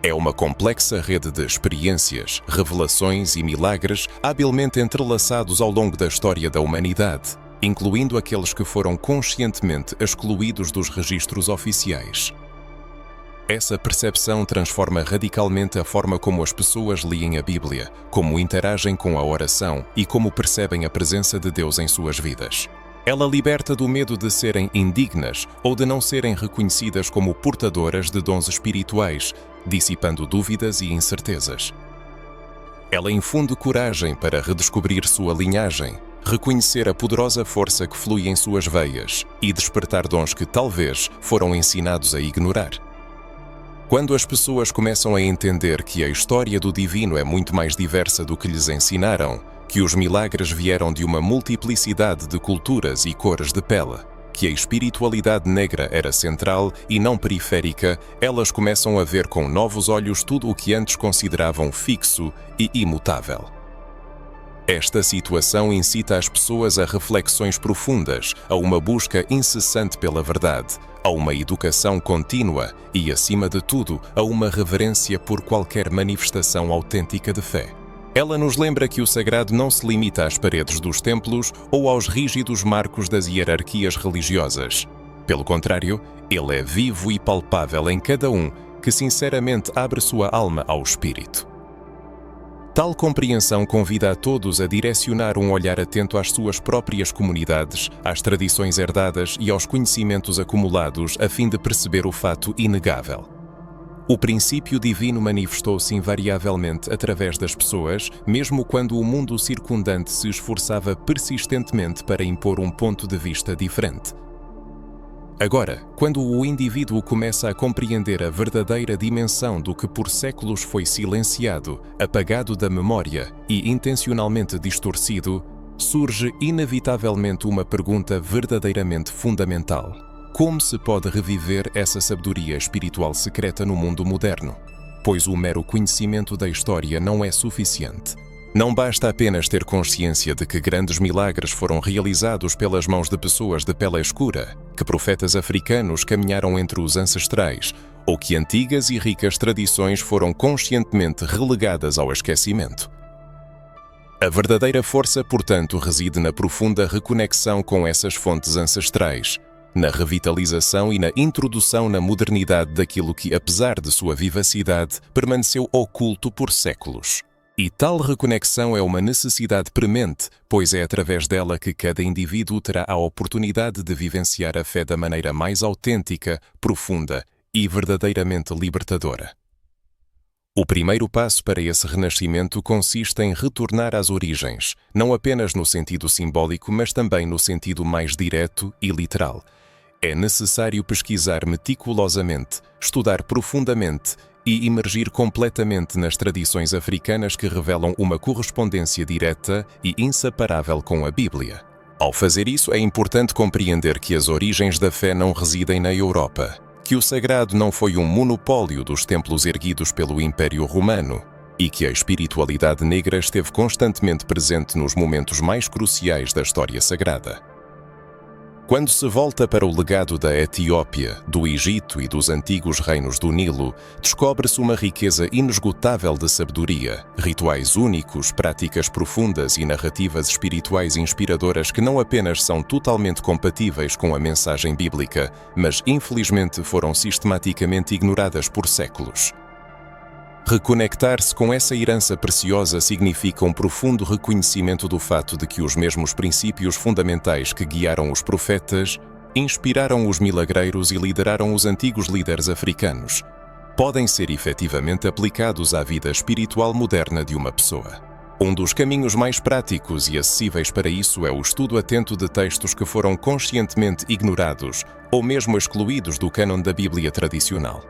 É uma complexa rede de experiências, revelações e milagres habilmente entrelaçados ao longo da história da humanidade, incluindo aqueles que foram conscientemente excluídos dos registros oficiais. Essa percepção transforma radicalmente a forma como as pessoas leem a Bíblia, como interagem com a oração e como percebem a presença de Deus em suas vidas. Ela liberta do medo de serem indignas ou de não serem reconhecidas como portadoras de dons espirituais, dissipando dúvidas e incertezas. Ela infunde coragem para redescobrir sua linhagem, reconhecer a poderosa força que flui em suas veias e despertar dons que talvez foram ensinados a ignorar. Quando as pessoas começam a entender que a história do divino é muito mais diversa do que lhes ensinaram, que os milagres vieram de uma multiplicidade de culturas e cores de pele, que a espiritualidade negra era central e não periférica, elas começam a ver com novos olhos tudo o que antes consideravam fixo e imutável. Esta situação incita as pessoas a reflexões profundas, a uma busca incessante pela verdade, a uma educação contínua e, acima de tudo, a uma reverência por qualquer manifestação autêntica de fé. Ela nos lembra que o sagrado não se limita às paredes dos templos ou aos rígidos marcos das hierarquias religiosas. Pelo contrário, ele é vivo e palpável em cada um que sinceramente abre sua alma ao espírito. Tal compreensão convida a todos a direcionar um olhar atento às suas próprias comunidades, às tradições herdadas e aos conhecimentos acumulados a fim de perceber o fato inegável. O princípio divino manifestou-se invariavelmente através das pessoas, mesmo quando o mundo circundante se esforçava persistentemente para impor um ponto de vista diferente. Agora, quando o indivíduo começa a compreender a verdadeira dimensão do que por séculos foi silenciado, apagado da memória e intencionalmente distorcido, surge inevitavelmente uma pergunta verdadeiramente fundamental: como se pode reviver essa sabedoria espiritual secreta no mundo moderno? Pois o mero conhecimento da história não é suficiente. Não basta apenas ter consciência de que grandes milagres foram realizados pelas mãos de pessoas de pele escura, que profetas africanos caminharam entre os ancestrais, ou que antigas e ricas tradições foram conscientemente relegadas ao esquecimento. A verdadeira força, portanto, reside na profunda reconexão com essas fontes ancestrais, na revitalização e na introdução na modernidade daquilo que, apesar de sua vivacidade, permaneceu oculto por séculos. E tal reconexão é uma necessidade premente, pois é através dela que cada indivíduo terá a oportunidade de vivenciar a fé da maneira mais autêntica, profunda e verdadeiramente libertadora. O primeiro passo para esse renascimento consiste em retornar às origens, não apenas no sentido simbólico, mas também no sentido mais direto e literal. É necessário pesquisar meticulosamente, estudar profundamente e imergir completamente nas tradições africanas que revelam uma correspondência direta e inseparável com a Bíblia. Ao fazer isso, é importante compreender que as origens da fé não residem na Europa, que o sagrado não foi um monopólio dos templos erguidos pelo Império Romano e que a espiritualidade negra esteve constantemente presente nos momentos mais cruciais da história sagrada. Quando se volta para o legado da Etiópia, do Egito e dos antigos reinos do Nilo, descobre-se uma riqueza inesgotável de sabedoria, rituais únicos, práticas profundas e narrativas espirituais inspiradoras que não apenas são totalmente compatíveis com a mensagem bíblica, mas infelizmente foram sistematicamente ignoradas por séculos. Reconectar-se com essa herança preciosa significa um profundo reconhecimento do fato de que os mesmos princípios fundamentais que guiaram os profetas, inspiraram os milagreiros e lideraram os antigos líderes africanos, podem ser efetivamente aplicados à vida espiritual moderna de uma pessoa. Um dos caminhos mais práticos e acessíveis para isso é o estudo atento de textos que foram conscientemente ignorados ou mesmo excluídos do cânon da Bíblia tradicional.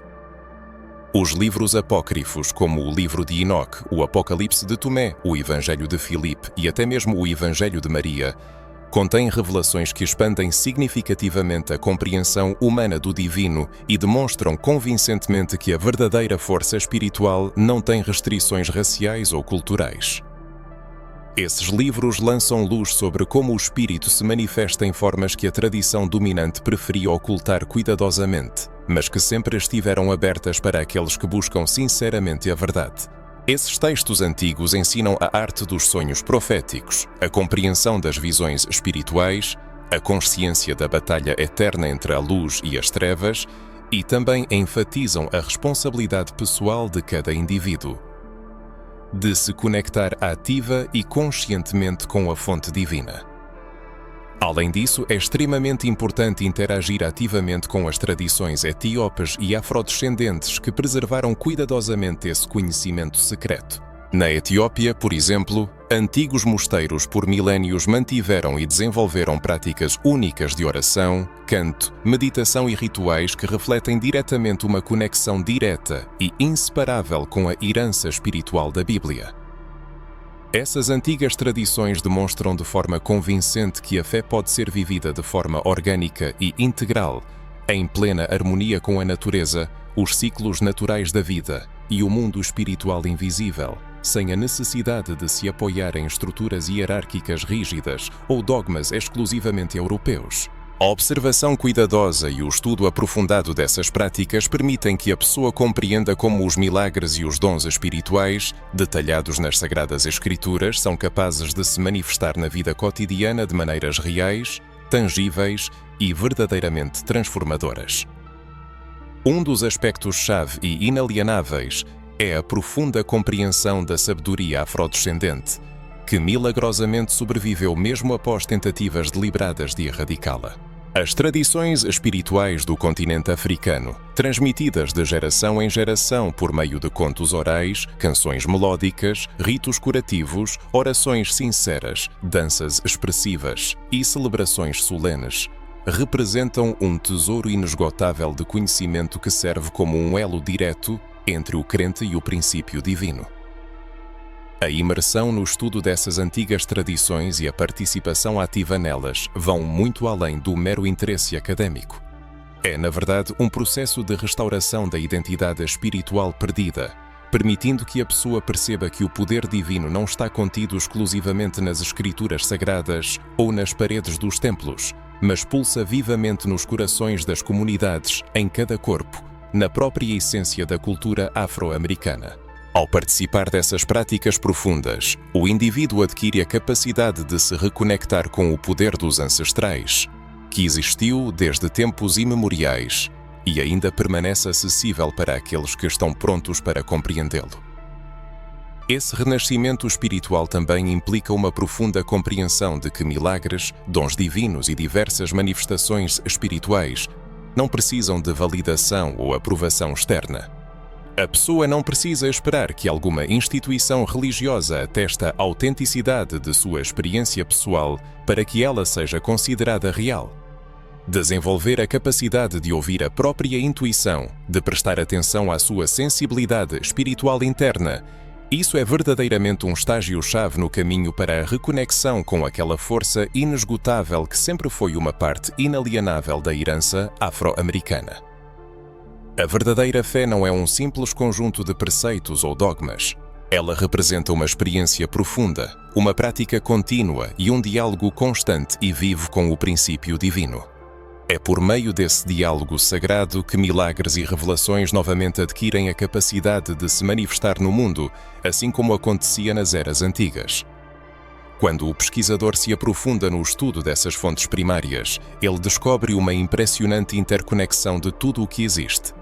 Os livros apócrifos, como o livro de Enoque, o Apocalipse de Tomé, o Evangelho de Filipe e até mesmo o Evangelho de Maria, contêm revelações que expandem significativamente a compreensão humana do divino e demonstram convincentemente que a verdadeira força espiritual não tem restrições raciais ou culturais. Esses livros lançam luz sobre como o espírito se manifesta em formas que a tradição dominante preferia ocultar cuidadosamente, mas que sempre estiveram abertas para aqueles que buscam sinceramente a verdade. Esses textos antigos ensinam a arte dos sonhos proféticos, a compreensão das visões espirituais, a consciência da batalha eterna entre a luz e as trevas e também enfatizam a responsabilidade pessoal de cada indivíduo, de se conectar ativa e conscientemente com a fonte divina. Além disso, é extremamente importante interagir ativamente com as tradições etíopes e afrodescendentes que preservaram cuidadosamente esse conhecimento secreto. Na Etiópia, por exemplo, antigos mosteiros por milénios mantiveram e desenvolveram práticas únicas de oração, canto, meditação e rituais que refletem diretamente uma conexão direta e inseparável com a herança espiritual da Bíblia. Essas antigas tradições demonstram de forma convincente que a fé pode ser vivida de forma orgânica e integral, em plena harmonia com a natureza, os ciclos naturais da vida e o mundo espiritual invisível, sem a necessidade de se apoiar em estruturas hierárquicas rígidas ou dogmas exclusivamente europeus. A observação cuidadosa e o estudo aprofundado dessas práticas permitem que a pessoa compreenda como os milagres e os dons espirituais, detalhados nas Sagradas Escrituras, são capazes de se manifestar na vida cotidiana de maneiras reais, tangíveis e verdadeiramente transformadoras. Um dos aspectos-chave e inalienáveis é a profunda compreensão da sabedoria afrodescendente, que milagrosamente sobreviveu mesmo após tentativas deliberadas de erradicá-la. As tradições espirituais do continente africano, transmitidas de geração em geração por meio de contos orais, canções melódicas, ritos curativos, orações sinceras, danças expressivas e celebrações solenes, representam um tesouro inesgotável de conhecimento que serve como um elo direto entre o crente e o princípio divino. A imersão no estudo dessas antigas tradições e a participação ativa nelas vão muito além do mero interesse académico. É, na verdade, um processo de restauração da identidade espiritual perdida, permitindo que a pessoa perceba que o poder divino não está contido exclusivamente nas escrituras sagradas ou nas paredes dos templos, mas pulsa vivamente nos corações das comunidades, em cada corpo, na própria essência da cultura afro-americana. Ao participar dessas práticas profundas, o indivíduo adquire a capacidade de se reconectar com o poder dos ancestrais, que existiu desde tempos imemoriais e ainda permanece acessível para aqueles que estão prontos para compreendê-lo. Esse renascimento espiritual também implica uma profunda compreensão de que milagres, dons divinos e diversas manifestações espirituais não precisam de validação ou aprovação externa. A pessoa não precisa esperar que alguma instituição religiosa ateste a autenticidade de sua experiência pessoal para que ela seja considerada real. Desenvolver a capacidade de ouvir a própria intuição, de prestar atenção à sua sensibilidade espiritual interna, isso é verdadeiramente um estágio-chave no caminho para a reconexão com aquela força inesgotável que sempre foi uma parte inalienável da herança afro-americana. A verdadeira fé não é um simples conjunto de preceitos ou dogmas. Ela representa uma experiência profunda, uma prática contínua e um diálogo constante e vivo com o princípio divino. É por meio desse diálogo sagrado que milagres e revelações novamente adquirem a capacidade de se manifestar no mundo, assim como acontecia nas eras antigas. Quando o pesquisador se aprofunda no estudo dessas fontes primárias, ele descobre uma impressionante interconexão de tudo o que existe.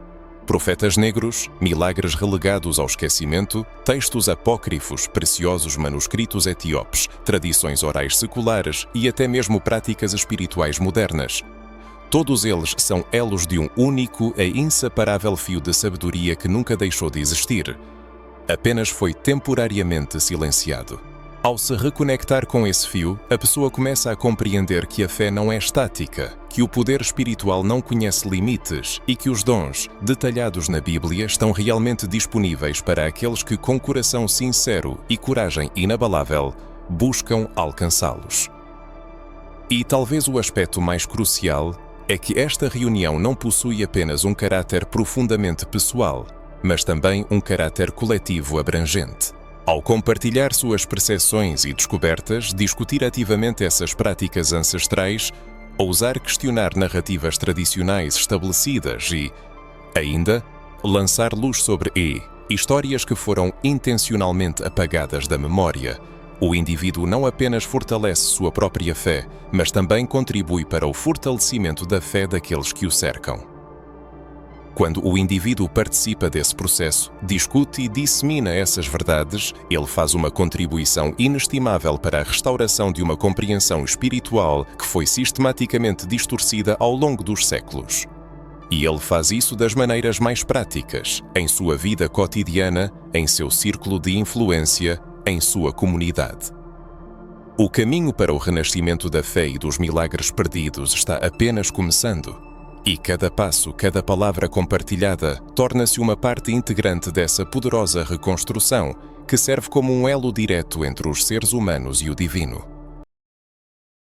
Profetas negros, milagres relegados ao esquecimento, textos apócrifos, preciosos manuscritos etíopes, tradições orais seculares e até mesmo práticas espirituais modernas. Todos eles são elos de um único e inseparável fio de sabedoria que nunca deixou de existir. Apenas foi temporariamente silenciado. Ao se reconectar com esse fio, a pessoa começa a compreender que a fé não é estática, que o poder espiritual não conhece limites e que os dons, detalhados na Bíblia, estão realmente disponíveis para aqueles que, com coração sincero e coragem inabalável, buscam alcançá-los. E talvez o aspecto mais crucial é que esta reunião não possui apenas um caráter profundamente pessoal, mas também um caráter coletivo abrangente. Ao compartilhar suas percepções e descobertas, discutir ativamente essas práticas ancestrais, ousar questionar narrativas tradicionais estabelecidas e, ainda, lançar luz sobre histórias que foram intencionalmente apagadas da memória, o indivíduo não apenas fortalece sua própria fé, mas também contribui para o fortalecimento da fé daqueles que o cercam. Quando o indivíduo participa desse processo, discute e dissemina essas verdades, ele faz uma contribuição inestimável para a restauração de uma compreensão espiritual que foi sistematicamente distorcida ao longo dos séculos. E ele faz isso das maneiras mais práticas, em sua vida cotidiana, em seu círculo de influência, em sua comunidade. O caminho para o renascimento da fé e dos milagres perdidos está apenas começando. E cada passo, cada palavra compartilhada, torna-se uma parte integrante dessa poderosa reconstrução que serve como um elo direto entre os seres humanos e o divino.